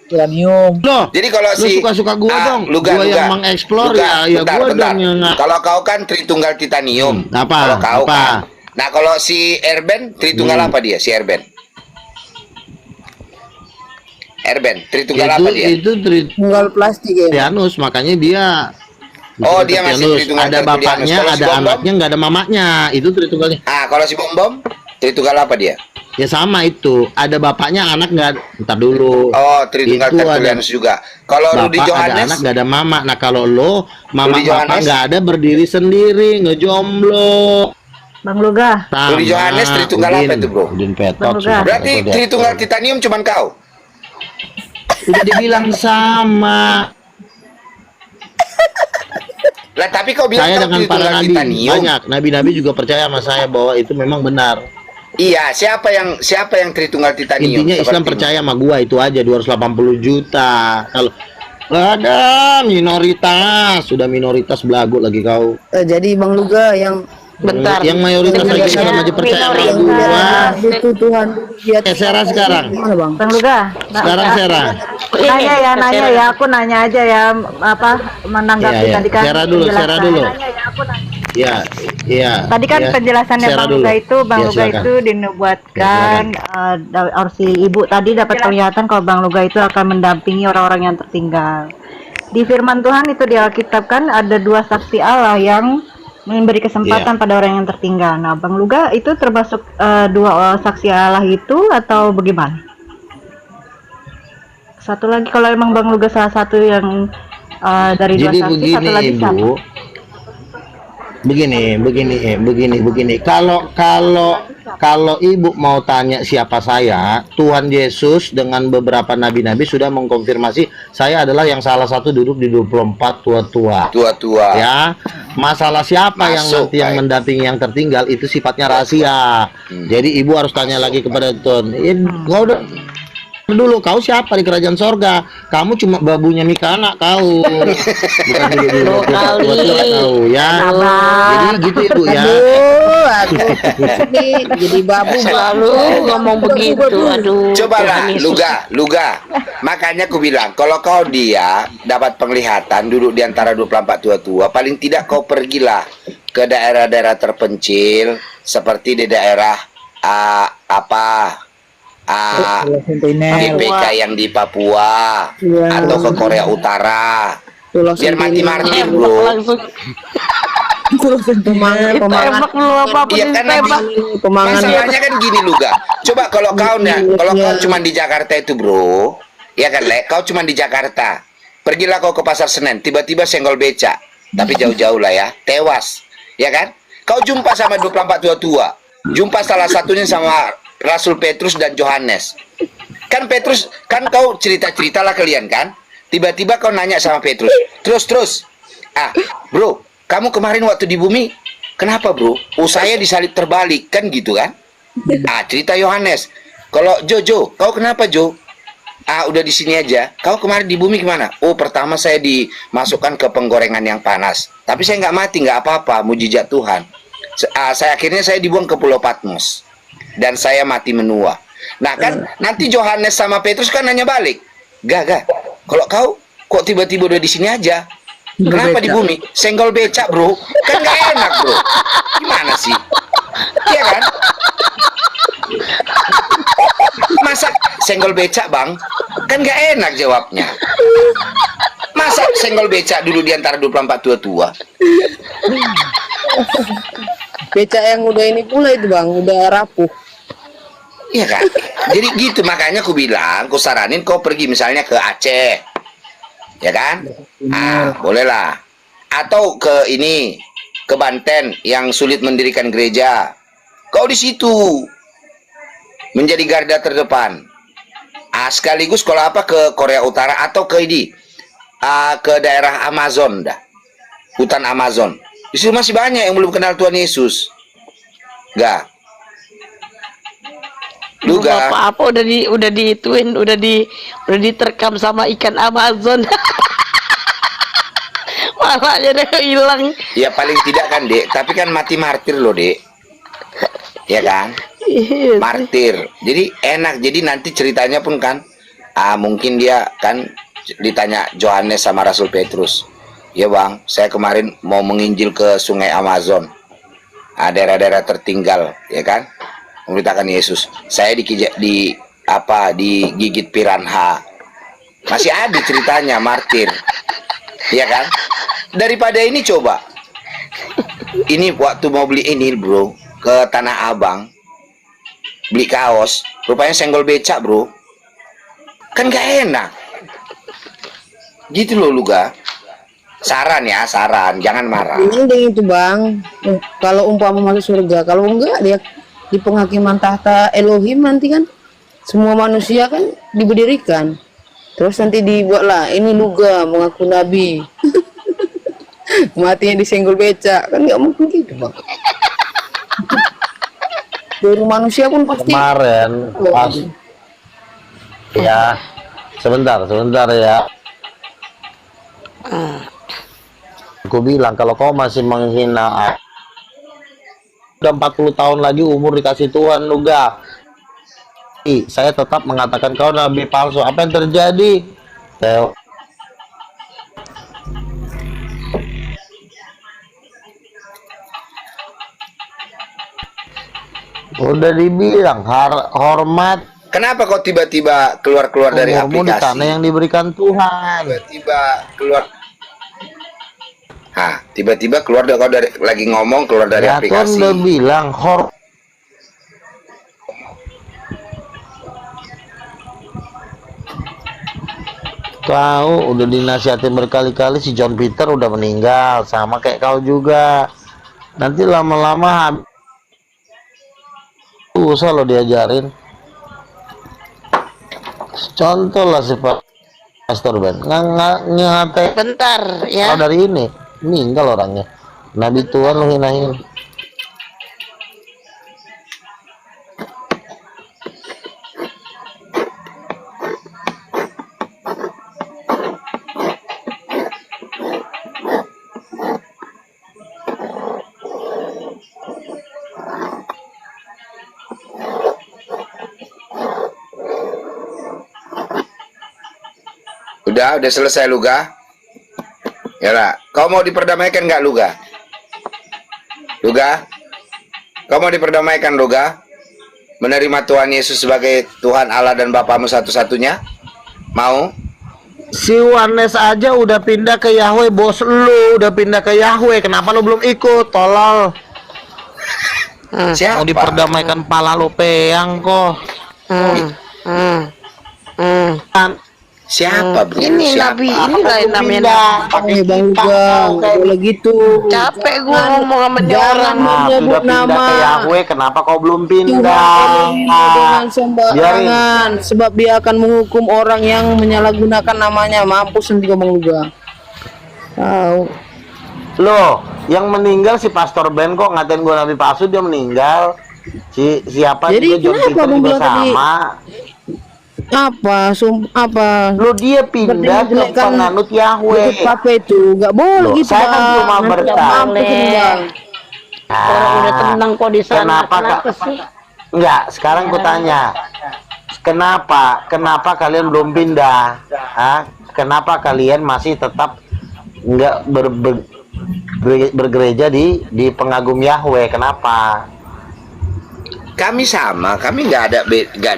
Titanium. Loh, Jadi kalau lu suka-suka gua dong, gua yang mengeksplor ya gua dong yang kalau kau kan Tritunggal Titanium. apa? Kalau kau Apa? kan. Nah, kalau si Erben Tritunggal apa dia? Si Erben. Erben Tritunggal apa dia? Itu Tunggal plastik ya. Trianus, makanya dia Oh, dia masih Tritunggal ada Tertulianus. bapaknya, Kalau si ada Bom Bom? anaknya, nggak ada mamanya. Itu Tritunggalnya. Ah, kalau si Bom Bom Tritunggal apa dia? Ya sama itu. Ada bapaknya, anak nggak. Ntar dulu. Oh, Tritunggal Itu Tertulianus juga. Kalau Rudi Bapak ada Johannes, anak, nggak ada mama. Nah kalau lo, mama Rudi bapak Johannes? nggak ada, berdiri sendiri, ngejomblo. Bang Luga, Sama. Rudi Johannes Tritunggal apa itu, bro? Udin Petot. Bang Luga. berarti Tritunggal Titanium cuman kau. Udah dibilang sama. Lah, tapi kau bilang Saya kau dengan para Tritunggal nabi Titanium. banyak. Nabi-nabi juga percaya sama saya bahwa itu memang benar. Iya, siapa yang Tritunggal Titanium? Intinya Islam sepertinya? percaya sama gua itu aja 280 juta. Kalau ada minoritas, sudah minoritas belagu lagi kau. Jadi Bang Luga yang Bentar. Yang mayoritas lagi Indonesia Islam aja percaya sama minoritas. gua. itu Tuhan lihat Sera sekarang. gimana Bang? Bang Luga. Sekarang Sera. Nanya ya, aku nanya aja ya, apa menanggapi Iya, iya. tadi kan. Share dulu, penjelasan. share dulu. Ya, iya. Tadi kan ya. penjelasannya Share Bang dulu. Luga itu, Bang Ya, Luga silakan. itu dinubuatkan, or si ibu tadi dapat kelihatan kalau Bang Luga itu akan mendampingi orang-orang yang tertinggal. Di firman Tuhan itu di Alkitab kan ada 2 saksi Allah yang memberi kesempatan Iya. pada orang yang tertinggal. Nah, Bang Luga itu termasuk 2 saksi Allah itu atau bagaimana? Satu lagi kalau emang Bang Luga salah satu yang dari 2 Jadi saksi, satu lagi begini, siapa? Ibu. Begini. Kalau Ibu mau tanya siapa saya, Tuhan Yesus dengan beberapa nabi-nabi sudah mengkonfirmasi saya adalah yang salah satu duduk di 24 tua-tua. Tua-tua. Ya, masalah siapa yang Masuk, nanti yang baik. mendampingi yang tertinggal itu sifatnya rahasia. Jadi Ibu harus tanya lagi kepada Tuhan. Nggak udah dulu, kau siapa di kerajaan sorga? Kamu cuma babunya Mikana kau. Bukan dulu Loh, kali. kau ya. Jadi gitu Ibu ya. Aku ini jadi babu Selalu ngomong begitu. Aduh. Cobalah, Tuhan Yesus. Luga. Makanya aku bilang, kalau kau dia dapat penglihatan duduk di antara 24 tua-tua, paling tidak kau pergilah ke daerah-daerah terpencil seperti di daerah GPK yang di Papua atau ke Korea Utara. Biar mati-mati, bro. Langsung Pemangan tembak lu apapun Iya kan, ditembak. masalahnya kan gini, Luga. Coba kalau kau cuma di Jakarta itu, bro, ya kan, Le, kau cuma di Jakarta. Pergilah kau ke Pasar Senen, tiba-tiba senggol beca, tapi jauh-jauh lah ya, tewas, ya kan? Kau jumpa sama 24 tua-tua, jumpa salah satunya sama Rasul Petrus dan Yohanes. Kan Petrus, kan kau cerita-cerita lah kalian kan? Tiba-tiba kau nanya sama Petrus, terus, bro, kamu kemarin waktu di bumi, kenapa bro? Saya disalib terbalik, kan gitu kan? Cerita Yohanes. Kalau Jo, kau kenapa Jo? Udah di sini aja. Kau kemarin di bumi gimana? Pertama saya dimasukkan ke penggorengan yang panas. Tapi saya nggak mati, nggak apa-apa, mujizat Tuhan. Akhirnya saya dibuang ke Pulau Patmos. Dan saya mati menua. Nah kan, nanti Yohanes sama Petrus kan nanya balik. Gak. Kalau kau, kok tiba-tiba udah di sini aja? Kenapa di bumi? Senggol becak bro. Kan gak enak bro. Gimana sih? Iya kan? Masa senggol becak bang? Kan gak enak jawabnya. Masa senggol becak dulu di antara 24 tua-tua? becak yang udah ini pula itu bang, udah rapuh. Iya kan? Jadi gitu, makanya aku bilang, aku saranin kau pergi misalnya ke Aceh. Ya kan? Bolehlah. Atau ke ini, ke Banten yang sulit mendirikan gereja. Kau di situ menjadi garda terdepan. Sekaligus kalau apa ke Korea Utara atau ke ini, ke daerah Amazon dah. Hutan Amazon. Di situ masih banyak yang belum kenal Tuhan Yesus. Luga. Apa udah diituin, udah diterkam sama ikan Amazon. Malah jadi hilang. Ya paling tidak kan, Dek, tapi kan mati martir loh, Dek. Ya kan? Martir. Jadi enak. Jadi nanti ceritanya pun kan mungkin dia kan ditanya Yohanes sama Rasul Petrus. Ya Bang, saya kemarin mau menginjil ke sungai Amazon. Daerah-daerah tertinggal, ya kan? Memberitakan Yesus. Saya digigit piranha. Masih ada ceritanya martir. Ya kan? Daripada ini coba. Ini waktu mau beli ini, Bro, ke Tanah Abang. Beli kaos, rupanya senggol becak, Bro. Kan gak enak. Gitu loh, Luga. Saran ya, saran, jangan marah. Mending itu Bang, kalau umpama masuk surga, kalau enggak dia di penghakiman tahta Elohim nanti kan semua manusia kan diberdirikan. Terus nanti dibuatlah ini Luga mengaku nabi. Matinya disenggol becak, kan nggak mungkin gitu Bang. Dari manusia pun pasti. Kemarin pas ya, sebentar ya. Aku bilang kalau kau masih menghina, udah 40 tahun lagi umur dikasih Tuhan, Luga. Saya tetap mengatakan kau nabi palsu. Apa yang terjadi? Udah dibilang hormat. Kenapa kok tiba-tiba keluar dari Umurmu di aplikasi? tanah yang diberikan Tuhan. Tiba-tiba keluar. Tiba-tiba keluar dari lagi ngomong keluar dari Ya, aplikasi. Tuhan udah bilang tahu udah dinasihatin berkali-kali si John Peter udah meninggal, sama kayak kau juga. Nanti lama-lama usah lo diajarin. Contoh lah si Pastor Ben ngatain Bentar ya. kalau dari ini meninggal orangnya, nabi Tuhan lo hinain. Udah selesai, Luga. Ya lah, kau mau diperdamaikan nggak, Luga? Luga, kau mau diperdamaikan, Luga? Menerima Tuhan Yesus sebagai Tuhan Allah dan Bapamu satu-satunya? Mau? Si Warnes aja udah pindah ke Yahweh, bos lu udah pindah ke Yahweh, kenapa lu belum ikut, tolol? Siapa? Mau diperdamaikan pala lu peyang kok. Siapa, Bro? Ini Siapa? nabi, inilah yang namanya. Bang Luga, kalau gitu. Capek gua ngomong sama dia orang. Menyebut Sudah pindah nama ke Yahweh, kenapa kau belum Tuhan pindah? dengan sembarangan, sebab dia akan menghukum orang yang menyalahgunakan namanya. Mampus nanti Bang Luga. Tahu. Loh, yang meninggal si Pastor Ben kok ngatain gua nabi palsu, dia meninggal. Siapa Jadi juga John kenapa Peter Bang juga bilang tadi? sama. Apa? Lo dia pindah ke Menjelek-jelekan penganut Yahweh. Ikut papa itu nggak boleh Loh, gitu saya kan Bang. cuma Nanti bertanya. mampus ini, Bang. Orang udah tenang kok di sana. Kenapa sih? Enggak, sekarang ku tanya. Kenapa kalian belum pindah? Kenapa kalian masih tetap enggak bergereja di pengagum Yahweh? Kenapa? Kami sama, kami nggak ada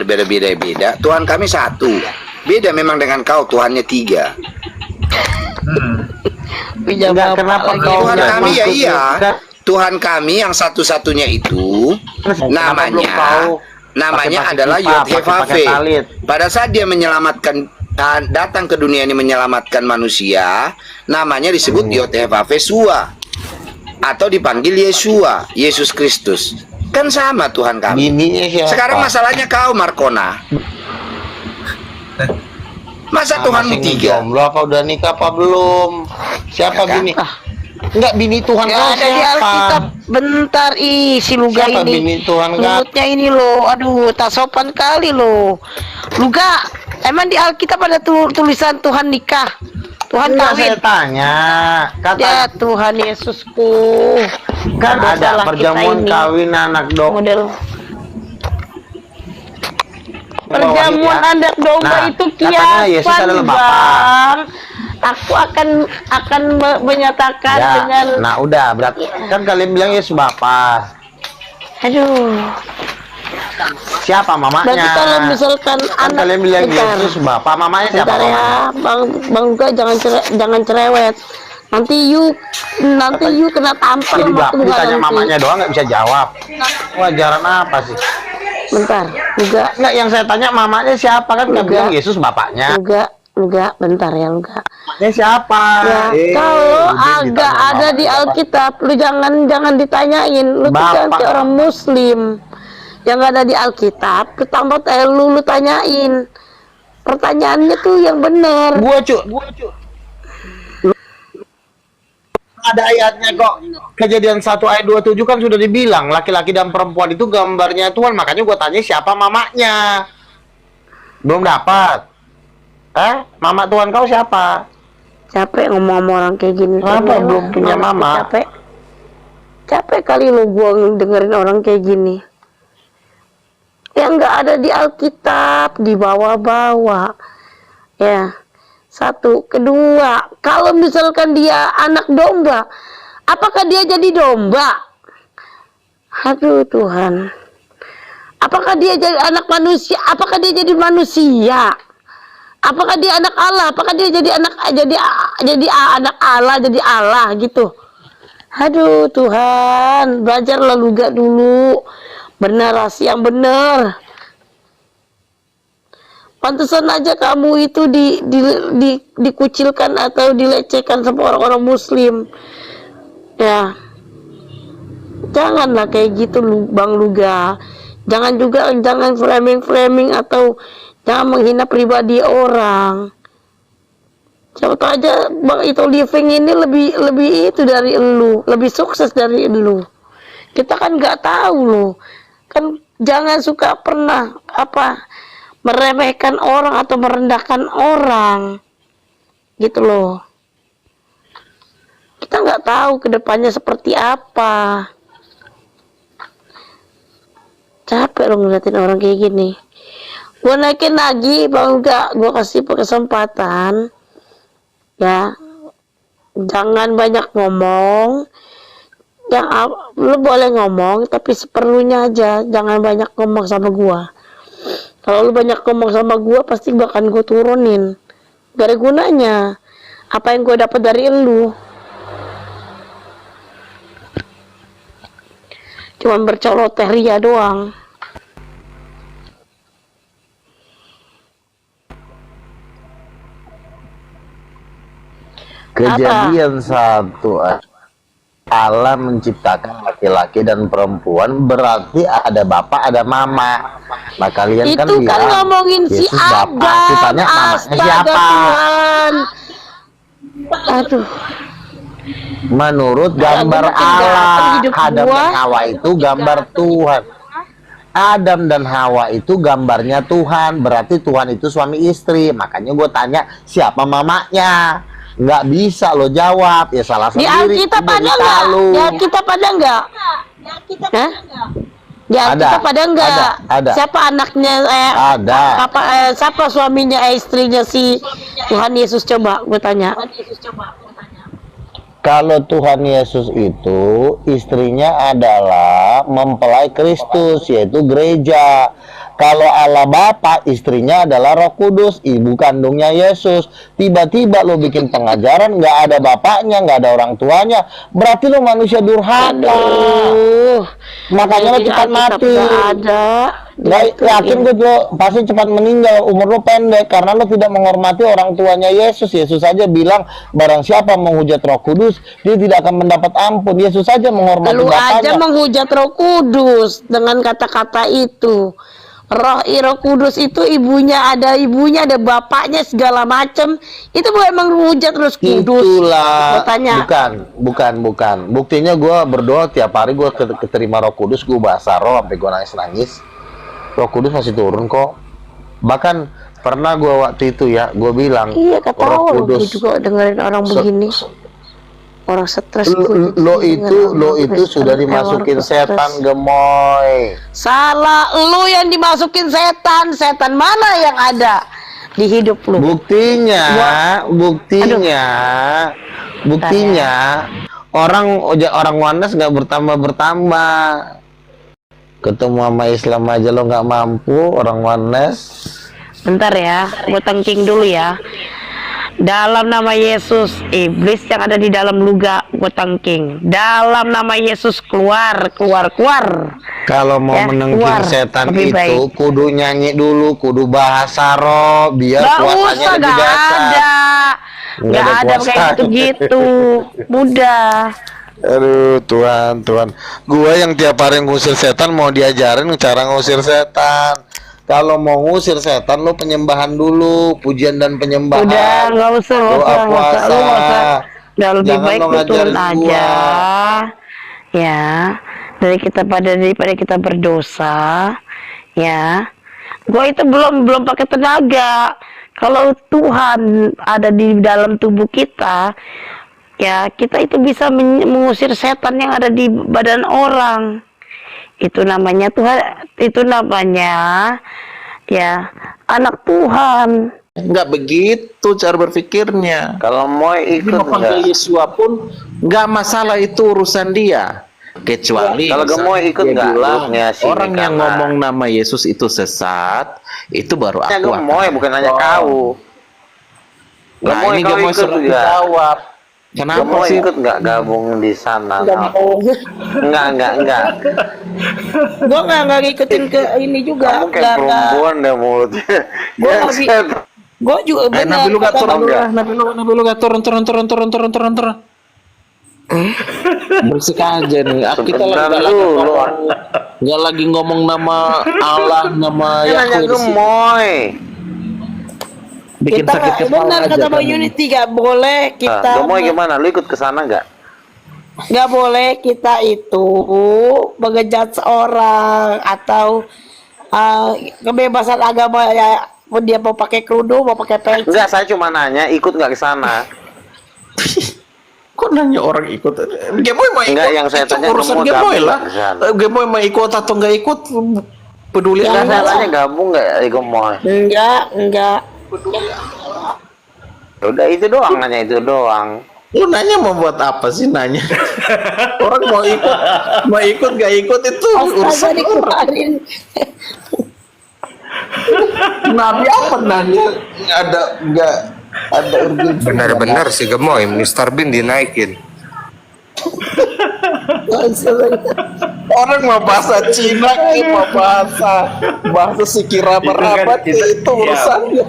beda-beda. Tuhan kami satu. Beda memang dengan kau, Tuhannya 3. Enggak, kenapa kau Tuhan nggak kami ya masuk? iya. Tuhan kami yang satu-satunya itu namanya adalah Yod-Heh-Vaveh. Pada saat dia menyelamatkan, datang ke dunia ini menyelamatkan manusia, namanya disebut Yod-Heh-Vaveh Shua, atau dipanggil Yeshua, Yesus Kristus. Kan sama Tuhan kami. Sekarang masalahnya kau, Markona. Masa Tuhanmu 3? Jomblo apa udah nikah apa belum? Siapa Ya kan? gini? Enggak, bini Tuhan Nggak kau ada di siapa? Alkitab. Bentar, si Luga Siapa ini. bini Tuhan kau? Mulutnya ini loh, aduh, tak sopan kali loh. Luga, emang di Alkitab ada tulisan Tuhan nikah? Tuhan Enggak, kawin? saya tanya. Kata Ya Tuhan Yesusku. kan ada Salah kita perjamuan ini. kawin anak domba. Model perjamuan ya. anak domba Nah, itu katanya Yesus kiasan, adalah Bapa. Bang. Aku akan menyatakan Ya, dengan nah udah berarti kan kalian bilang Yesus Bapa. aduh. Siapa mamanya? Berarti kalau misalkan Kan anak kalian bilang bentar, Yesus Bapa, mamanya siapa? bentar ya, Bang Luga jangan cerewet. Nanti you kena tampar Jadi sama Bapak Tuhan ditanya nanti. mamanya doang nggak bisa jawab. Wajaran apa sih? Bentar, Luga. Enggak, yang saya tanya mamanya siapa kan nggak Luga. bilang Yesus bapaknya. Luga, bentar ya Luga. Mamanya siapa? Ya, kalau udah agak ditanya ada di mamanya siapa. Alkitab, lu jangan ditanyain. Lu tuh Bapak. kan kayak orang Muslim. Yang ada di Alkitab, ketambah lu tanyain. Pertanyaannya tuh yang benar. Gua cu. Ada ayatnya kok. Kejadian 1 ayat 27 kan sudah dibilang laki-laki dan perempuan itu gambarnya Tuhan. Makanya gua tanya siapa mamanya. Belum dapat. Mama Tuhan kau siapa? Capek ngomong sama orang kayak gini. Kenapa Ternyata belum punya aku mama? Capek kali lu gua dengerin orang kayak gini. Yang nggak ada di Alkitab, dibawa-bawa. Ya. Satu, kedua, kalau misalkan dia anak domba, apakah dia jadi domba? Aduh Tuhan. Apakah dia jadi anak manusia? Apakah dia jadi manusia? Apakah dia anak Allah? Apakah dia jadi anak Allah, jadi Allah gitu? Aduh Tuhan, belajarlah Luga dulu, bernarasi yang benar. Pantesan aja kamu itu dikucilkan atau dilecehkan sama orang-orang Muslim. Ya, janganlah kayak gitu Bang Luga. Jangan framing atau jangan menghina pribadi orang. Siapa tahu aja Bang Ito Living ini lebih itu dari elu, lebih sukses dari elu. Kita kan nggak tahu loh. Kan jangan suka pernah meremehkan orang atau merendahkan orang gitu loh. Kita nggak tahu kedepannya seperti apa. Capek loh ngeliatin orang kayak gini. Gue naikin lagi Bang, gue kasih kesempatan ya, jangan banyak ngomong. Yang lu boleh ngomong tapi seperlunya aja, jangan banyak ngomong sama gue. Kalau lu banyak ngomong sama gue, pasti bakal gue turunin. Gak ada gunanya. Apa yang gue dapat dari lu? Cuman bercolot ria doang. Kejadian 1 Allah menciptakan laki-laki dan perempuan, berarti ada bapak, ada mama. Nah kalian kan itu kan bilang ngomongin si Yesus Adam. bapak. Kitanya mamanya Astaga siapa? Tuhan. Aduh. Menurut gambar Makin datang Allah, hidup Adam gua. dan Hawa itu gambar Tuhan. Adam dan Hawa itu gambarnya Tuhan, berarti Tuhan itu suami istri. Makanya gue tanya siapa mamanya. Nggak bisa lo jawab, ya salah Di sendiri. Alkitab Udah ada nggak? ditalu. Di Alkitab ada nggak? Hah? Di Alkitab ada nggak? ada. Siapa anaknya? Ada. Siapa suaminya, istrinya si Tuhan Yesus? Coba gue tanya. Kalau Tuhan Yesus itu istrinya adalah mempelai Kristus, yaitu gereja. Kalau Allah Bapa, istrinya adalah Roh Kudus, ibu kandungnya Yesus. Tiba-tiba lo bikin pengajaran nggak ada bapaknya, nggak ada orang tuanya, berarti lo manusia durhaka. Makanya lo cepat mati. Ada. Nggak yakin gue lo pasti cepat meninggal, umur lo pendek karena lo tidak menghormati orang tuanya Yesus. Yesus saja bilang barang siapa menghujat Roh Kudus, dia tidak akan mendapat ampun. Yesus saja menghormati Lu bapaknya. aja menghujat Roh Kudus dengan kata-kata itu. Roh Kudus itu ibunya, ada bapaknya segala macem. Itu emang rujak terus kudus. Itulah. Gua tanya. Bukan. Buktinya gue berdoa tiap hari, gue keterima Roh Kudus, gue bahasa roh sampai gue nangis. Roh Kudus masih turun kok. Bahkan pernah gue waktu itu ya, gue bilang, iya, kata Roh Kudus. Gue juga dengerin orang begini. Orang stres. Lo itu sudah dimasukin setan, gemoy. Salah, lu yang dimasukin setan. Setan mana yang ada di hidup lu? Buktinya orang Wanes nggak bertambah. Ketemu sama Islam aja lo nggak mampu, orang Wanes. Bentar ya, gue tengking dulu ya. Dalam nama Yesus, iblis yang ada di dalam lu gue tengking. Dalam nama Yesus keluar. Kalau mau ya, menengking setan itu baik. Kudu nyanyi dulu, kudu bahasa roh, biar kuasanya lebih dahsyat. Nggak ada kayak gitu, mudah. Aduh, Tuhan. Gua yang tiap hari ngusir setan mau diajarin cara ngusir setan. Kalau mau ngusir setan, lo penyembahan dulu, pujian dan penyembahan. Udah, nggak usah, doa puasa. Udah lebih baik turun aja. Ya, daripada kita berdosa, ya. Gua itu belum pakai tenaga. Kalau Tuhan ada di dalam tubuh kita, ya kita itu bisa mengusir setan yang ada di badan orang. Itu namanya Tuhan, itu namanya ya anak Tuhan. Enggak begitu cara berpikirnya. Kalau mau ikut panggil Yesus pun enggak masalah, itu urusan dia. Kecuali kalau mau ikut enggak orang yang ngomong nama Yesus itu sesat, itu baru aku. Bukan hanya kau. Nah, ini Gemoy suruh jawab. Kenapa sih ikut nggak gabung di sana? Enggak. Gue nggak ngikutin ke ini juga. Kamu kayak perempuan deh mulutnya. Gue juga benar. Nabi lu gak turun. Bersih aja nih. Kita lagi ngomong nama Allah, nama Yahweh. Bikin kita sakit kepala benar aja kata Bang Unity, gak boleh kita. Mau gimana? Lu ikut ke sana nggak? Gak boleh kita itu mengejat seorang atau kebebasan agama ya. Dia mau pakai kerudung, mau pakai peci. Enggak, saya cuma nanya, ikut nggak ke sana? Kok nanya orang ikut? Gemoy mau ikut? Enggak, yang saya tanya urusan Gemoy lah. Gemoy mau ikut atau nggak ikut, peduli. Yang saya tanya gabung nggak Gemoy? Enggak. Udah itu doang, nanya itu doang. Lu nanya mau buat apa sih nanya? Orang mau ikut gak ikut itu urusan dikeluarin. Nabi apa nanya? Nggak ada urgensi. Benar-benar si Gemoy, Mr. Bean dinaikin. Orang mau bahasa Cina, mau bahasa Sikira Merabat itu urusannya.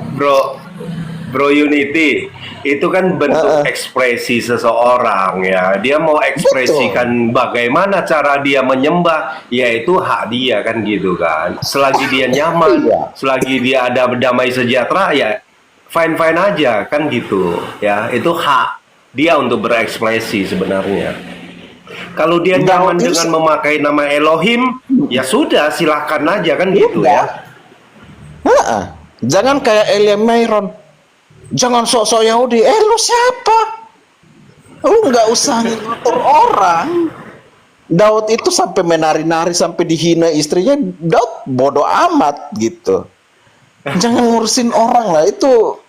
Bro Unity, itu kan bentuk ekspresi seseorang ya. Dia mau ekspresikan bagaimana cara dia menyembah, yaitu hak dia kan gitu kan. Selagi dia nyaman, selagi dia ada damai sejahtera ya fine-fine aja kan gitu ya. Itu hak dia untuk berekspresi sebenarnya. Kalau dia nyaman dengan memakai nama Elohim, ya sudah silakan aja kan gitu ya. Jangan kayak Elia Myron. Jangan sok-sok Yahudi. Lu siapa? Lu nggak usah ngatur orang. Daud itu sampai menari-nari, sampai dihina istrinya. Daud bodoh amat gitu. Jangan ngurusin orang lah. Itu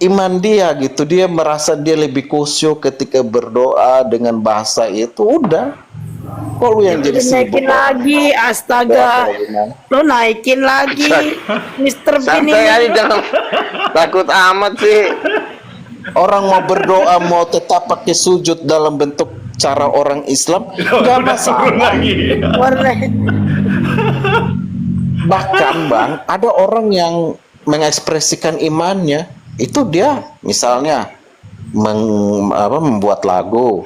iman dia gitu. Dia merasa dia lebih khusyuk ketika berdoa dengan bahasa itu. Udah. Kok lu yang jadi sibuk? Naikin lagi, astaga. Lu naikin lagi, Mr. Bean ini. Takut amat sih. Orang mau berdoa, mau tetap pakai sujud dalam bentuk cara orang Islam, nggak masalah. Bahkan Bang, ada orang yang mengekspresikan imannya, itu dia misalnya membuat lagu,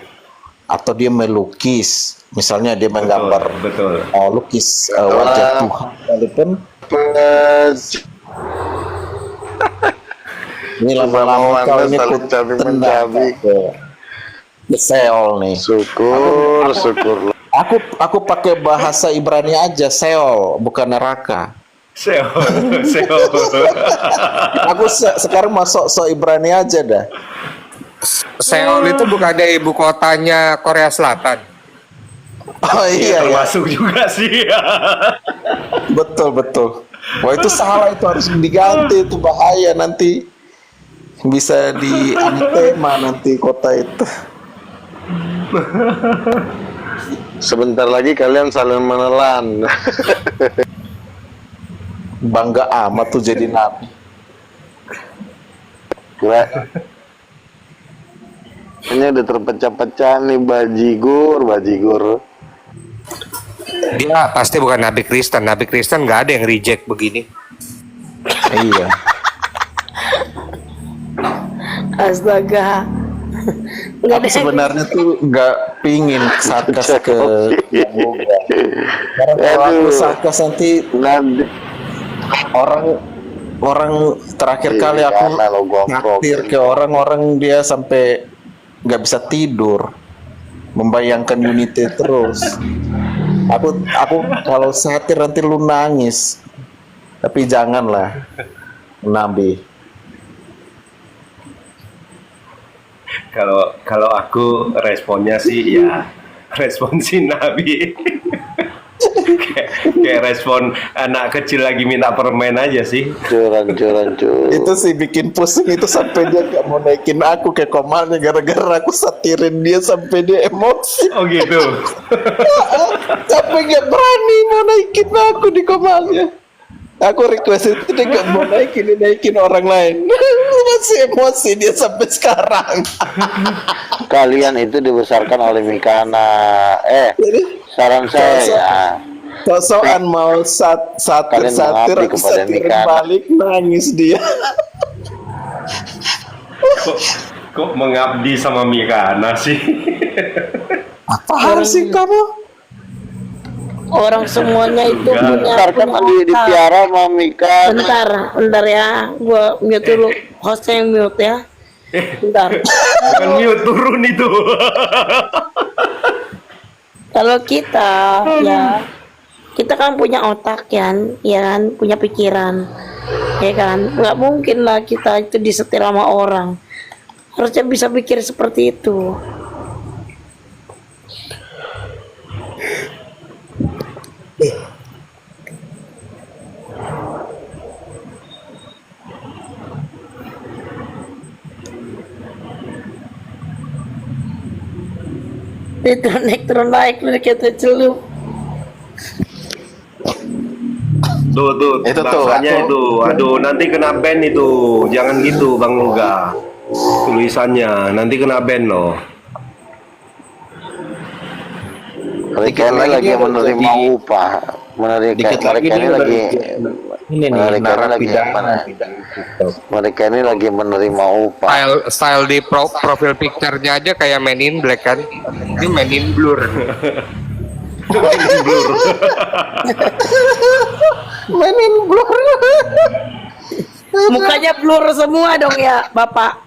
atau dia melukis, misalnya dia menggambar lukis wajah Tuhan, walaupun dapet. Ini lama-lama kau ini mencabi. Seol nih. Syukur. Aku pakai bahasa Ibrani aja, Seol, bukan neraka. Seol. Aku sekarang masuk Ibrani aja dah. Seoul itu bukannya ibu kotanya Korea Selatan? Oh iya, termasuk juga sih. Betul. Wah itu salah, itu harus diganti, itu bahaya nanti bisa tema nanti kota itu. Sebentar lagi kalian saling menelan. Bangga amat tuh jadi nabi. Ini udah terpecah-pecah nih bajigur. Dia pasti bukan Nabi Kristen. Nabi Kristen nggak ada yang reject begini. Iya. Astaga. Aku sebenarnya tuh nggak pingin satgas ke Bang Luga. Karena kalau aku satgas nanti orang terakhir kali aku naktir ke orang dia sampai nggak bisa tidur, membayangkan Unity terus. Aku kalau satir nanti lu nangis, tapi janganlah Nabi. Kalau aku responnya sih ya respon si Nabi. kayak respon anak kecil lagi minta permen aja sih. Curang. Itu sih bikin pusing, itu sampai dia gak mau naikin aku ke komalnya gara-gara aku satirin dia sampai dia emosi. Oh gitu. Sampai gak berani mau naikin aku di komalnya. Aku request itu dia gak mau naikin orang lain. Masih emosi dia sampai sekarang. Kalian itu dibesarkan oleh Mikana. Saran saya Sosokan mau satir aku satirin balik, nangis dia. Kok mengabdi sama Mikana sih? Apaan sih kamu? Orang semuanya itu Bentar kan dipiara sama Mikana. Bentar ya, gua mute dulu. Hostnya yang mute ya. Bentar. Bukan mute, turun itu. Kalau kita kita kan punya otak kan, ya kan, punya pikiran, ya kan, nggak mungkin lah kita itu disetir sama orang. Harusnya bisa pikir seperti itu. Turun naik kita celup. Tuh, itu bahasanya itu. Aduh, nanti kena ban itu. Jangan gitu, Bang Luga. Tulisannya nanti kena ban loh. Mereka ini lagi menerima upah. Mereka ini lagi menerima upah. Style di profil picture-nya aja kayak Men in Black kan. Ini Men in Blur. Mainin blur. Mukanya blur semua dong ya, Bapak.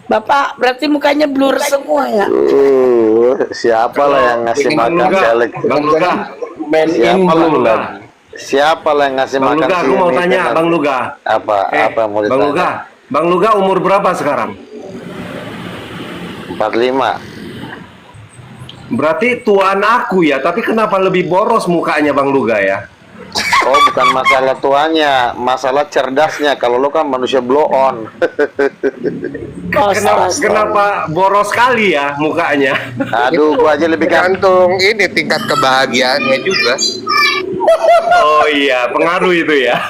Bapak berarti mukanya blur semua ya. Siapa lah yang ngasih makan caleg? Bang Luga. Siapa lah yang ngasih Bang makan? Luga, aku mau tanya Bang Luga. Apa yang mau ditanya? Bang Luga, Bang Luga umur berapa sekarang? 45. Berarti tuan aku ya, tapi kenapa lebih boros mukanya Bang Luga ya? Oh, bukan masalah tuanya, masalah cerdasnya. Kalau lo kan manusia blow on. Kenapa boros sekali ya mukanya? Aduh, gua aja lebih Gantung ini tingkat kebahagiaannya juga. Oh iya, pengaruh itu ya.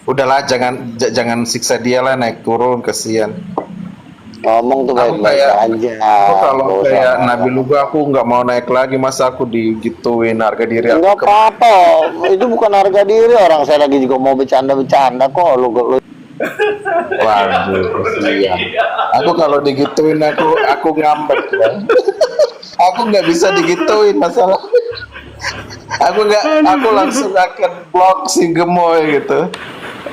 Udahlah, jangan siksa dia lah, naik turun, kesian. Ngomong tuh baik-baik aja. Kalau kayak Nabi Luga, aku nggak mau naik lagi, masa aku digituin harga diri aku. Nggak apa-apa, itu bukan harga diri, orang saya lagi juga mau bercanda kok. Lu Waduh, kasihan. Aku kalau digituin aku ngambek ya. Aku nggak bisa digituin masalah. Aku langsung akan blok si gemoy gitu.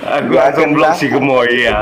Aku akan blok si gemoy ya.